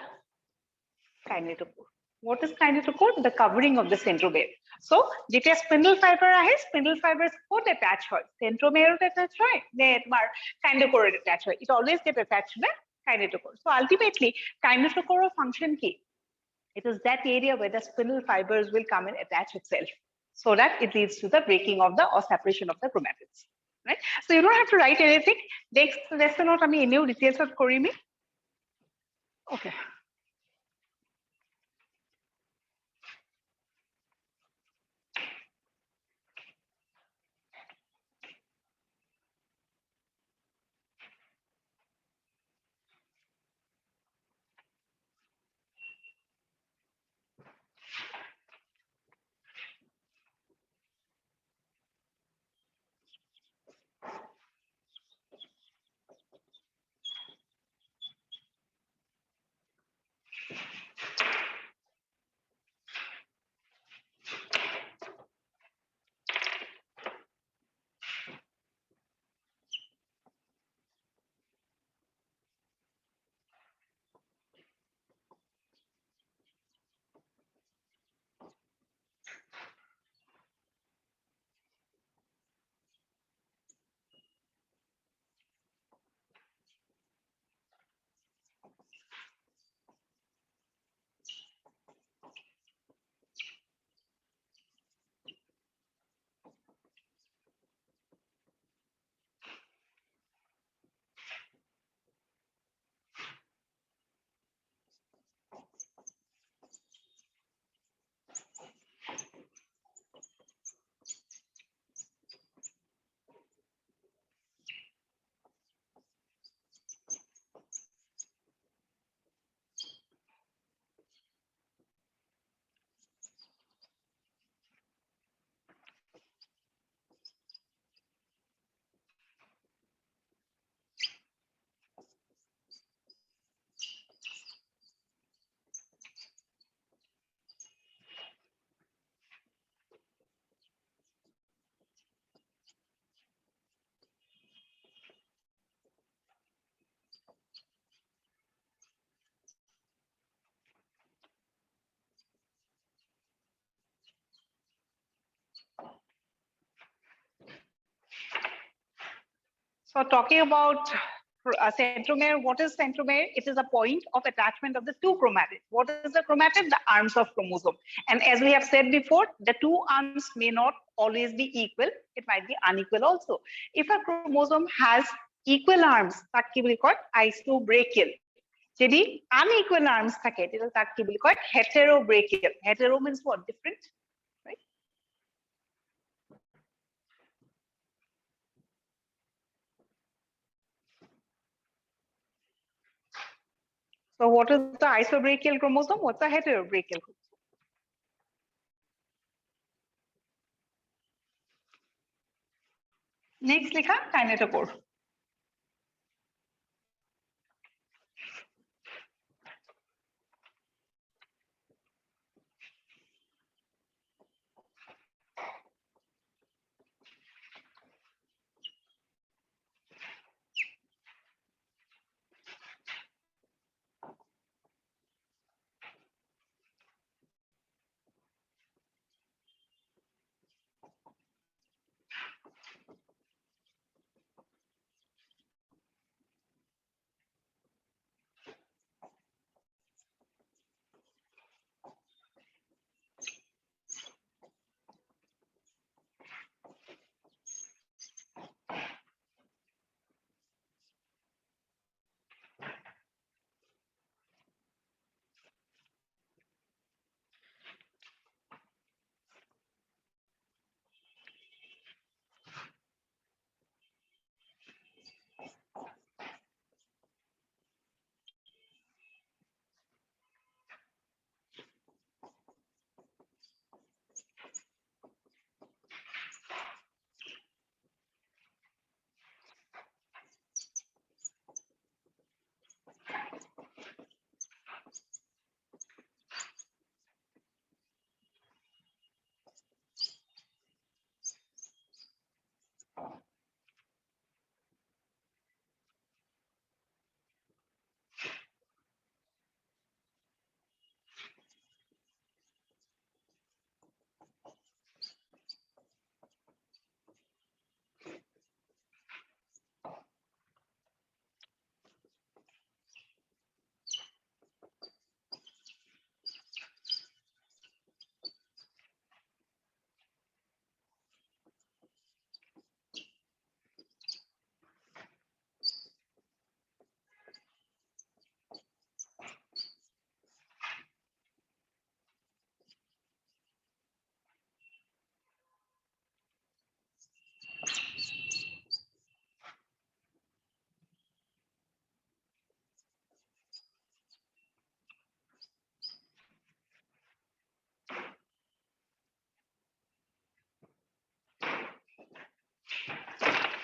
kinetochore. What is kinetochore? The covering of the centromere. So, যেতিয়া spindle fiber ahe, spindle fibers could attach hoy. Centromere attach hoy, ne tomar kinetochore attach hoy. It always get attached to the kinetochore. So ultimately, kinetochore function key. It is that area where the spindle fibers will come and attach itself, so that it leads to the breaking of the or separation of the chromatids. Right? So you don't have to write anything. Next lesson not ami new details of korimi. Okay. So talking about centromere, what is centromere? It is a point of attachment of the two chromatids. What is the chromatid? The arms of chromosome. And as we have said before, the two arms may not always be equal. It might be unequal also. If a chromosome has equal arms তাক কি বুলি কয় isobrachial যদি unequal arms থাকে তেতিয়া তাক কি বুলি কয় heterobrachial hetero means what different right so what is the isobrachial chromosome what's the heterobrachial chromosome next likha kinetochore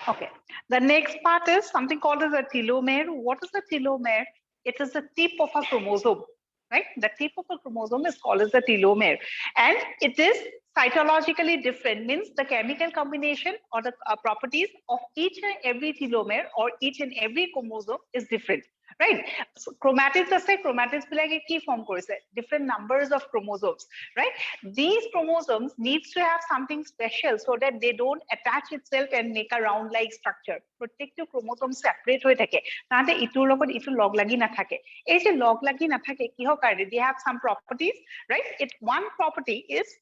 Okay. The next part is something called as a telomere. What is a telomere? It is the tip of a chromosome, right? The tip of a chromosome is called as the telomere. And it is cytologically different, means the chemical combination or the properties of each and every telomere or each and every chromosome is different. Right? So chromatids ase chromatids bilage ki form korise different numbers of chromosomes, right? These chromosomes needs to have something special so that they don't attach itself and make a round like structure. Protective chromosome separate hoye thake tante itur logot itu log lagi na thake ei je log lagi na thake kiho karone they have some properties, right? It one property is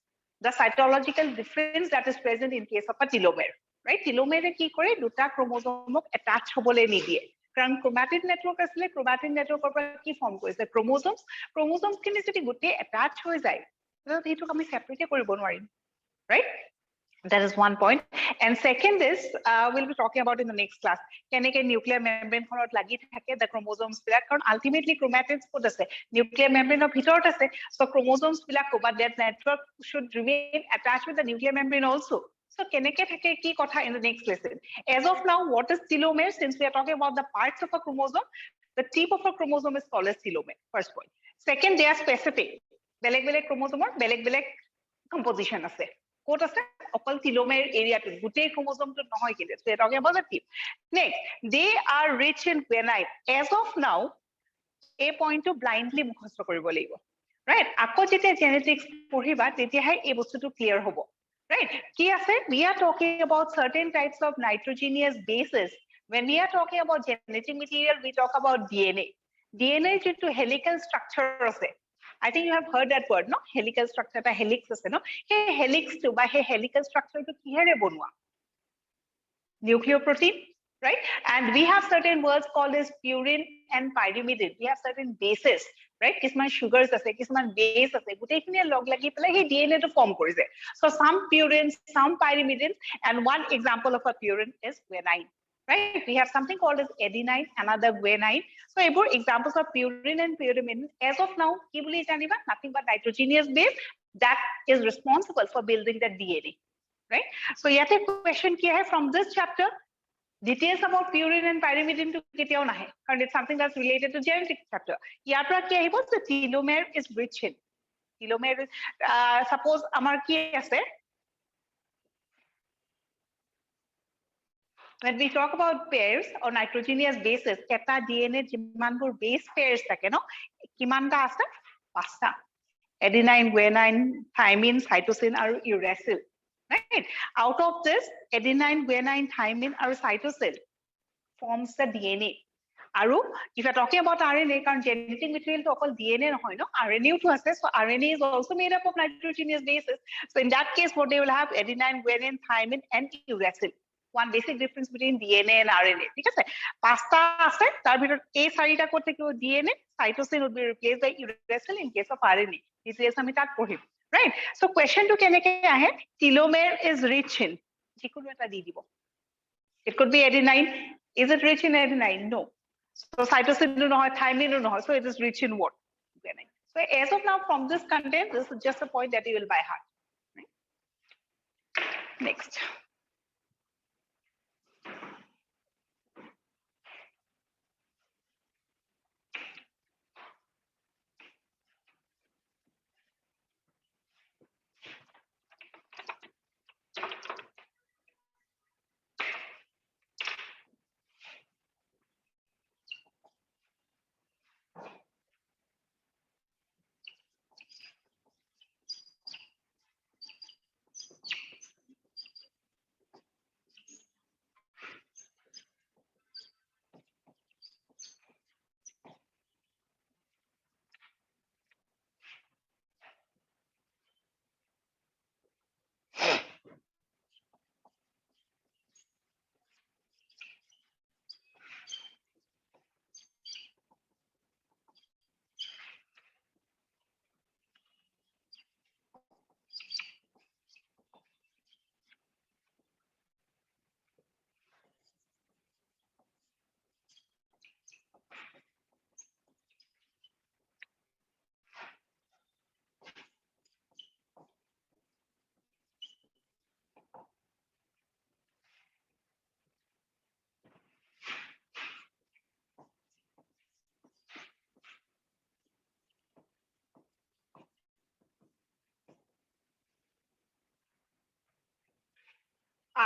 the cytological difference that is present in case of a telomere, right? Telomere ki kore duta chromosome attach hobole nidiye কারণ chromatid network আসলে chromatid নেটওয়ার্কৰ পৰা কি form কৰিছে ক্ৰোমোজোমছ খিনি যদি গোটেই attach হৈ যায় তাহলে এইটোক আমি সেপাৰেট কৰিব নোৱাৰিম right that is one point and second is we'll be talking about in the next class কেনেকে নিউক্লিয়াৰ মেমব্ৰেন খনত লাগি থাকে the chromosomes বিলাক কারণ ultimately chromatids ক'ত আছে নিউক্লিয়াৰ মেমব্ৰেনৰ ভিতৰত আছে so chromosomes black but that network should remain attached with the nuclear membrane also. So keneke thake ki kotha in the next lesson. As of now, what is telomere? Since we are talking about the parts of a chromosome, the tip of a chromosome is called as telomere. First point. Second, they are specific. Beleg beleg chromosome or beleg composition ase. Kot ase okol telomere area to gutei chromosome to nohoy kile. So we are talking about the tip. Next, they are rich in guanine. As of now, a point to blindly mukhasto koribo lagibo. Right? Akko jete genetics পঢ়িবা তেতিয়াহে এই বস্তুটো clear হ'ব. Right? We are talking about certain types of nitrogenous bases. When we are talking about genetic material, we talk about DNA. DNA is into helical structure. I think you have heard that word, no? Helical structure, the helix, no? Hey, helix to by helical structure to kihere bonwa. Nucleoprotein, right? And we have certain words called as purine and pyrimidine. We have certain bases, right? Kisman sugars ase, kisman base ase. Gutekhini log lagi pelai he DNA to form korise. So some purine, some pyrimidine, and one example of a purine is guanine, right? We have something called as adenine, another guanine. So ebor examples of purine and pyrimidine. As of now, ki boli janiba? Nothing but nitrogenous base that is responsible for building the DNA, right? So yate question kiya hai from this chapter? Details about purine and pyrimidine to কেতিয়াও নাহে কাৰণ it's something that's related to genetic chapter. ইয়াৰ পৰা কি আহিব? So telomere is rich in. Telomere is, suppose আমাৰ কি আছে? When we talk about pairs or nitrogenous bases, এটা DNA যিমানবোৰ base pairs থাকে ন, কিমানটা আছে? 5টা. Adenine, guanine, thymine, cytosine আৰু uracil. Right? Out of this, adenine, guanine, thymine, and cytosine forms the DNA. Aru, if you're talking about RNA, because genetic material to call DNA, no, RNA to assess, so RNA is also made up of nitrogenous bases. So in that case, what they will have adenine, guanine, thymine, and uracil. One basic difference between DNA and RNA. Okay, pasta আছে তার ভিতর এই চাৰিটা code থাকিব DNA, cytosine would be replaced by uracil in case of RNA. Details আমি তাত পঢ়িম, right? So question to কেনেকে আহে? Telomere is rich in, যিকোনো এটা দি দিব. It could be adenine. Is it rich in adenine? No. So cytosine no, thymine no, so it is rich in what? Guanine. So as of now, from this content, this is just a point that you will by heart. Right? Next.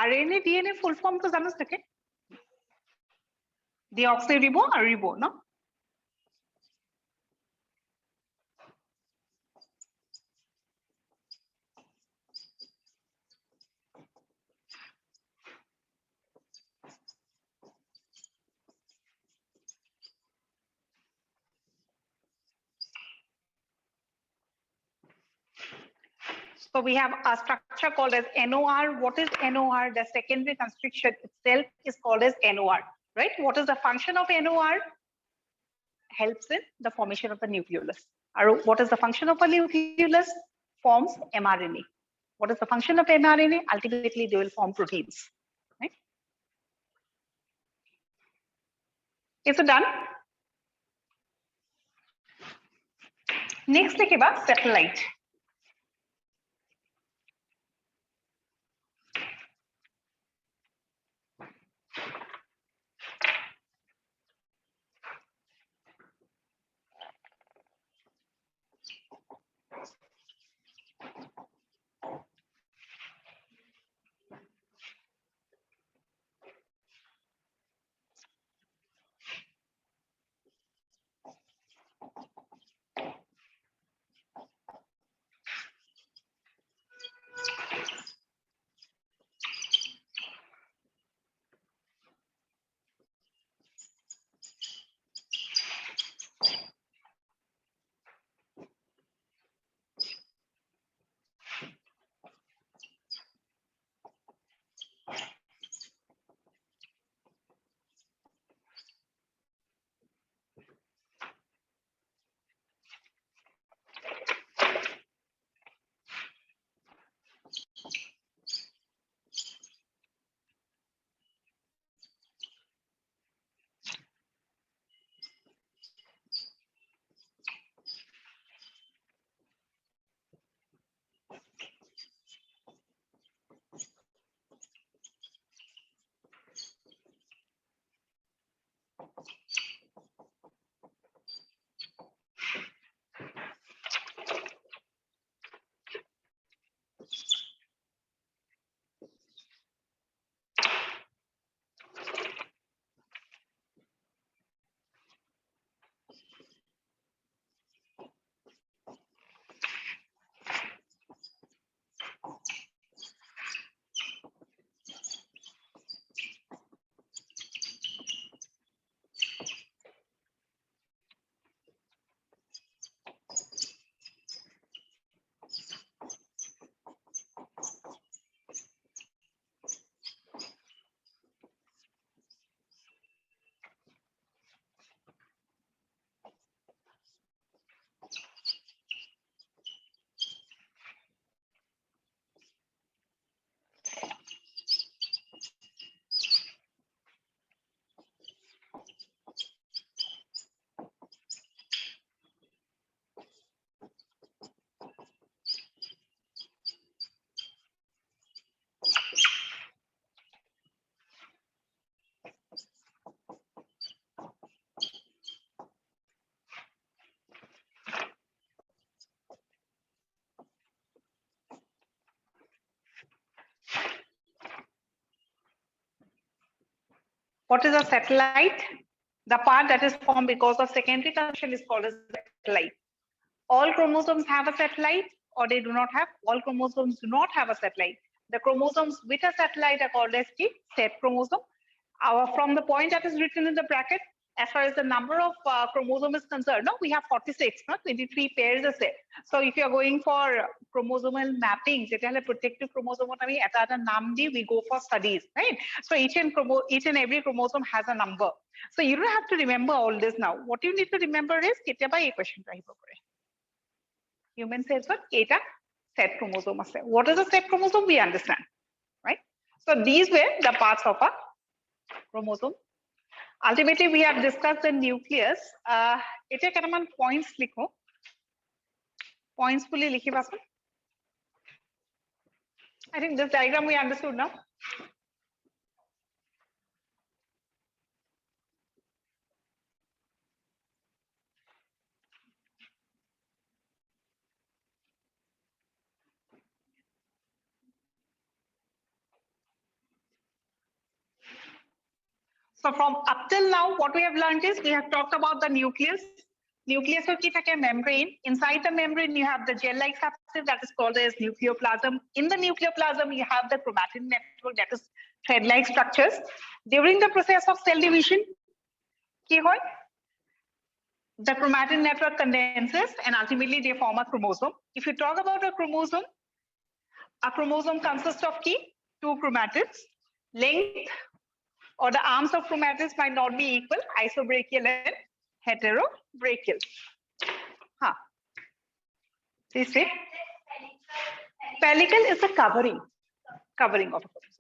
RNA, DNA full form to জানো থাকে? Deoxyribo or ribo, no? So we have a structure called as NOR. What is NOR? The secondary constriction itself is called as NOR, right? What is the function of NOR? Helps in the formation of the nucleolus. Or what is the function of a nucleolus? Forms mRNA. What is the function of mRNA? Ultimately, they will form proteins. Right? Is it done? Next, like about satellite. What is a satellite? The part that is formed because of secondary construction is called a satellite. All chromosomes have a satellite or they do not have. All chromosomes do not have a satellite. The chromosomes with a satellite are called as the set chromosome. From the point that is written in the bracket, as far as the number of chromosome is concerned, no, we have 46, no, 23 pairs are set. So if you are going for chromosomal mapping, protective chromosome, we go for studies, right? So each and every chromosome has a number. So you don't have to remember all this now. What you need to remember is a question. Human cells are set chromosome. What is a set chromosome? We understand, right? So these were the parts of a chromosome. Ultimately, we have discussed the nucleus. Points likho. Points fully likhi basa. I think this diagram we understood now. So from up till now, what we have learned is we have talked about the nucleus. Nucleus is a membrane. Inside the membrane, you have the gel-like substance that is called as nucleoplasm. In the nucleoplasm, you have the chromatin network that is thread-like structures. During the process of cell division, the chromatin network condenses and ultimately they form a chromosome. If you talk about a chromosome consists of two chromatids. Length or the arms of chromatids might not be equal, isobrachial and heterobrachial. Please say. Pellicle is a covering of a chromosome.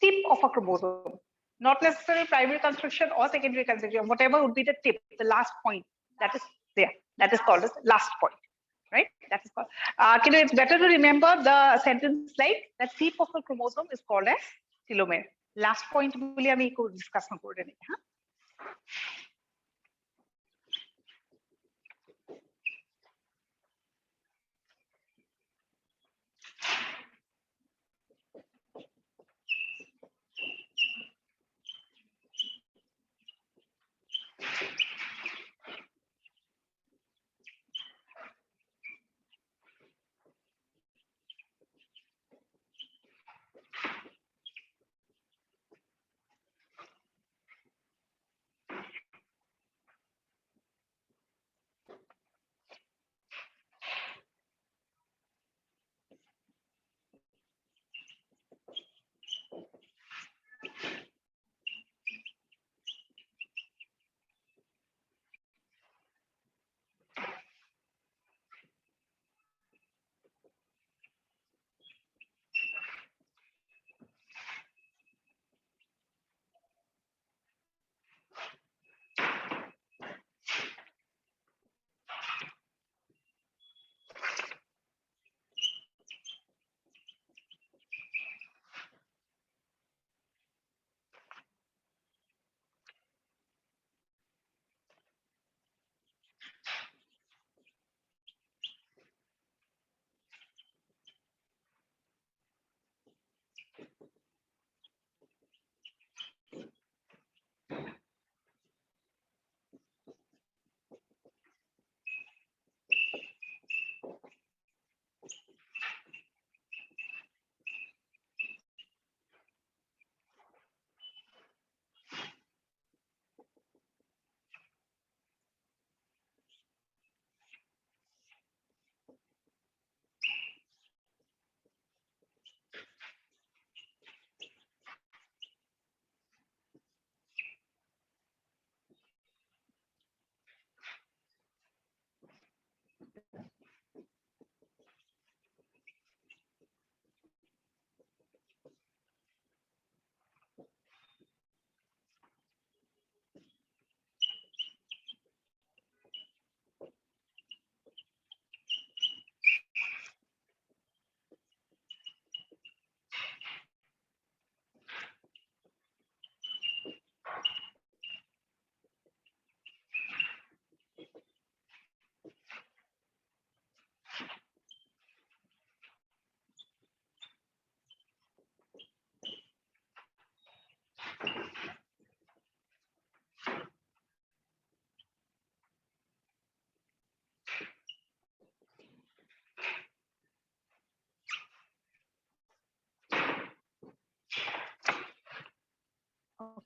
Tip of a chromosome, not necessarily primary construction or secondary construction, whatever would be the tip, the last point that is there, that is called as last point, right? That is called. It's better to remember the sentence like that tip of a chromosome is called as telomere. Last point we will discuss.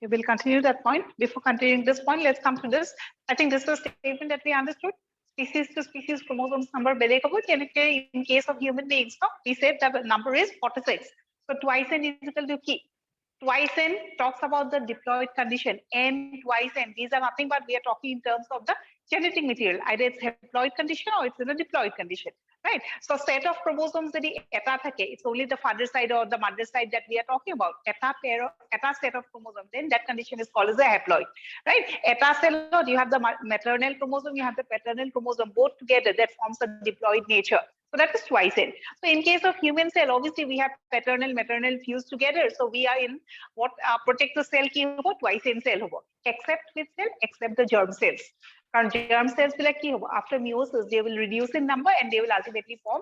Okay, we'll continue that point. Before continuing this point, let's come to this. I think this is a statement that we understood. Species to species chromosomes number बेलेग होगा. In case of human beings, no, we said that the number is 46. So twice n is equal to key. Twice n talks about the diploid condition. N twice n. These are nothing but we are talking in terms of the genetic material. Either it's haploid condition or it's in a diploid condition. Right. So set of chromosomes that it's only the father side or the mother side that we are talking about. Eta set of chromosomes, then that condition is called as a haploid. Right. Eta cell, you have the maternal chromosome, you have the paternal chromosome, both together that forms a diploid nature. So that is twice n. So in case of human cell, obviously we have paternal, maternal fused together. So we are in what protect the cell ki hobo, twice n cell hobo. Except which cell? Except the germ cells. Because germ cells will like after meiosis, they will reduce in number and they will ultimately form,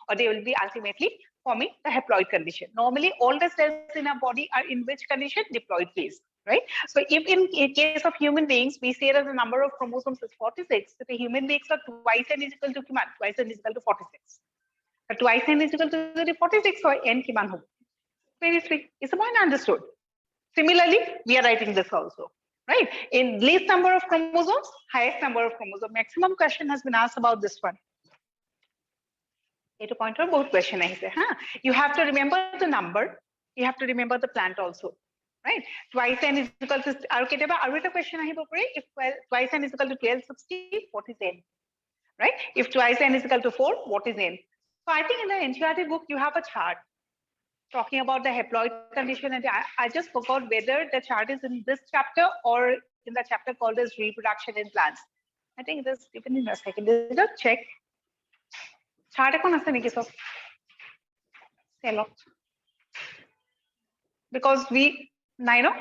or they will be ultimately forming the haploid condition. Normally, all the cells in our body are in which condition? Diploid phase, right? So if in case of human beings, we say that the number of chromosomes is 46, so the human beings are twice n is equal to kiman? Twice n is equal to 46. But twice n is equal to the 46, so n kiman hobo? 23. Is the point understood? Similarly, we are writing this also. Right? In least number of chromosomes, highest number of chromosomes. Maximum question has been asked about this one. 8 pointer both question I say, huh? You have to remember the number. You have to remember the plant also. Right? Twice n is equal to arita question if twice n is equal to 1260, what is n? Right? If twice n is equal to 4, what is n? So I think in the NCERT book you have a chart talking about the haploid condition, and I just forgot whether the chart is in this chapter or in the chapter called as reproduction in plants. I think it is given in a second. Did you check? Chart ekon ase neki sob? Cell because we no.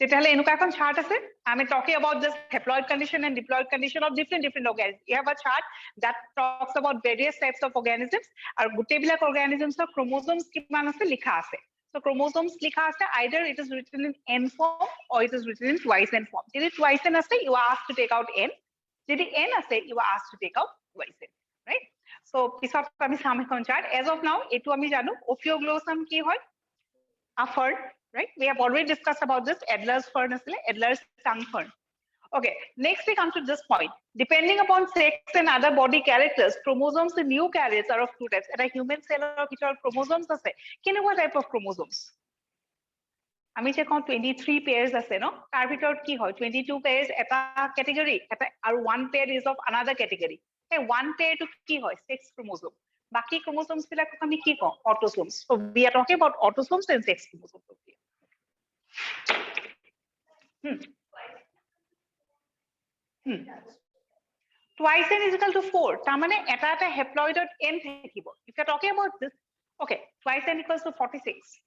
Chart I'm talking about this haploid condition and diploid condition of different organisms. You have a chart that talks about various types of organisms. Or gutebila organisms or chromosomes likha ase. So chromosomes likha ase, either it is written in n form or it is written in twice n form. If it is twice n ase, you are asked to take out n. If it is n ase, you are asked to take out twice n. Right? So pisot ami sam chart. As of now, etu ami janu Ophioglossum ki hoy? A fern, right? We have already discussed about this Adler's fern, Adler's tongue fern. Okay, next we come to this point. Depending upon sex and other body characters, chromosomes in eukaryotes are of two types. At a human cell or which are chromosomes ase. What type of chromosomes? আমি যে কওঁ 23 pairs আছে ন তাৰ ভিতৰত কি হয় 22 pairs এটা category এটা আৰু one pair is of another category. Hey, one pair to কি হয় sex chromosome. Baki chromosomes বিলাকক আমি কি কওঁ autosomes. So we are talking about autosomes and sex chromosomes. Twice n is equal to 4. তাৰ মানে এটা এটা haploidত n থাকিব. If you are talking about this, okay, twice n equals to 46.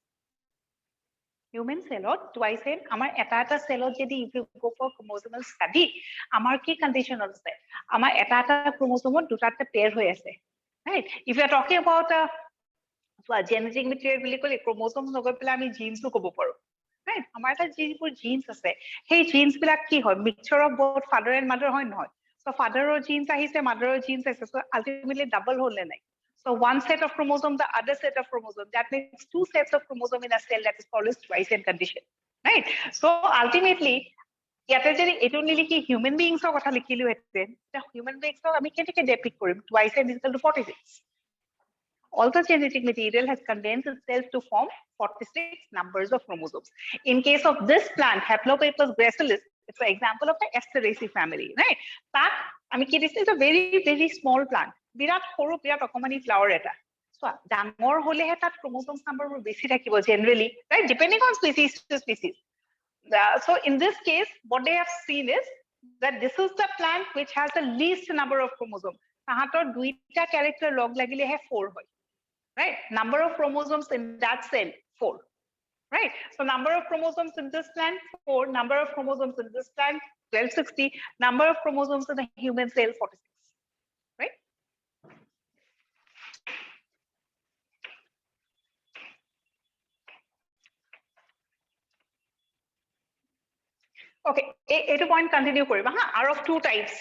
Human cell twice n amar eta eta cell jodi if you go for chromosomal study amar ki condition ase amar eta eta chromosome duta ta pair hoy ase, right? If you are talking about genetic material bili kole chromosomes nogoi pela ami genes to kobo paro, right? Amar ta jinpur genes ase hey genes bilak ki hoy mixture of both father and mother hoy noy. So father or genes ahise mother or genes ahise, so ultimately double hole nai. So one set of chromosome, the other set of chromosome. That makes two sets of chromosome in a cell that is called as twice n condition, right? So ultimately, ইয়াতে যদি এটো নিলিখি human beings ৰ কথা লিখিলো হেতেন human beings ক আমি কেনেকৈ depict Karim twice n is equal to 46. All the genetic material has condensed itself to form 46 numbers of chromosomes. In case of this plant, Haplopappus gracilis, it's an example of the Asteraceae family, right? That I mean, this is a very small plant. Birat horu birat okomani flower eta. So dangor holehe tat chromosomes number besi thakibo generally, right? Depending on species to species. So in this case, what they have seen is that this is the plant which has the least number of chromosomes. Tahator duita character log lagile hai 4 hoy. Right? Number of chromosomes in that cell 4. Right? So number of chromosomes in this plant 4, number of chromosomes in this plant 1260, number of chromosomes in the human cell 46. Right? Okay, এইটো point continue কৰিবা হা, are of two types.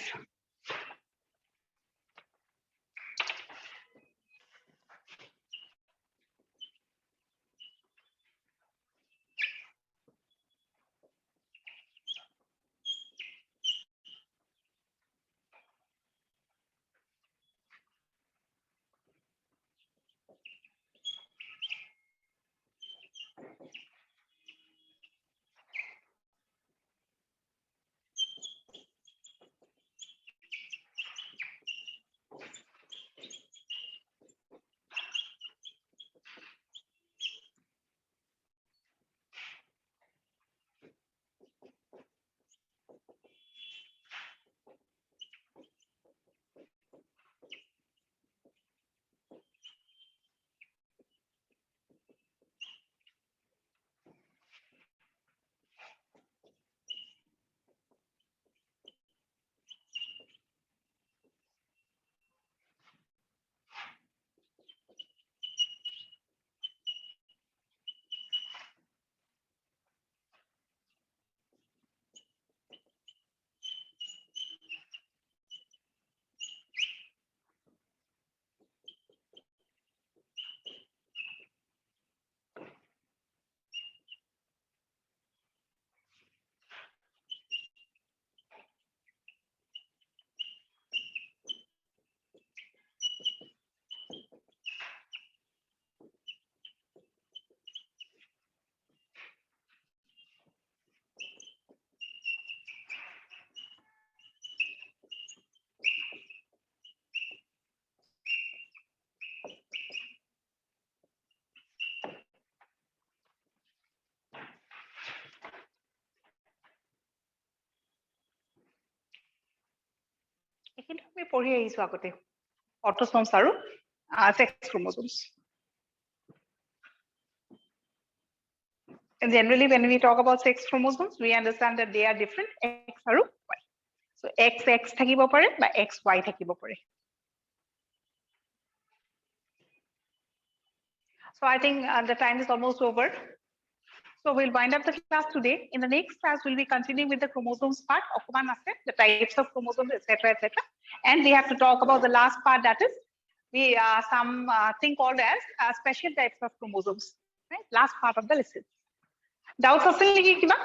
আমি পঢ়ি আহিছো আগতে অটোসোমস আৰু sex chromosomes. And generally, when we talk about sex chromosomes, we understand that they are different, X আৰু Y. So XX থাকিব পাৰে বা XY থাকিব পাৰে. So I think the time is almost over. So we'll wind up the class today. In the next class, we'll be continuing with the chromosomes part, the types of chromosomes, etc. And we have to talk about the last part, that is thing called as special types of chromosomes. Right? Last part of the lesson. Doubts আছে নেকি কিবা?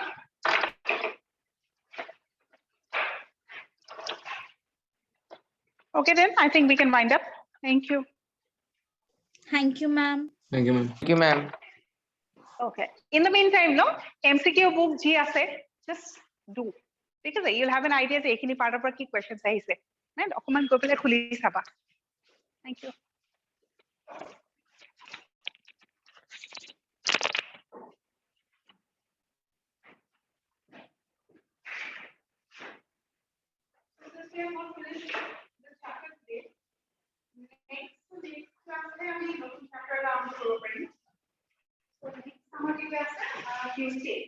Okay, then I think we can wind up. Thank you. Thank you, ma'am. Thank you, ma'am. Thank you, ma'am. Okay. In the meantime, no MCQ book G আছে, just do. Because you'll have an idea যে এইখিনি পাৰ্টৰ পৰা কি questions আহিছে. Right? অকমান গৈ পেলাই খুলি চাবা. Thank you. Next class আমি নতুন chapter আরম্ভ করব পারি। So next আমাদের class Tuesday.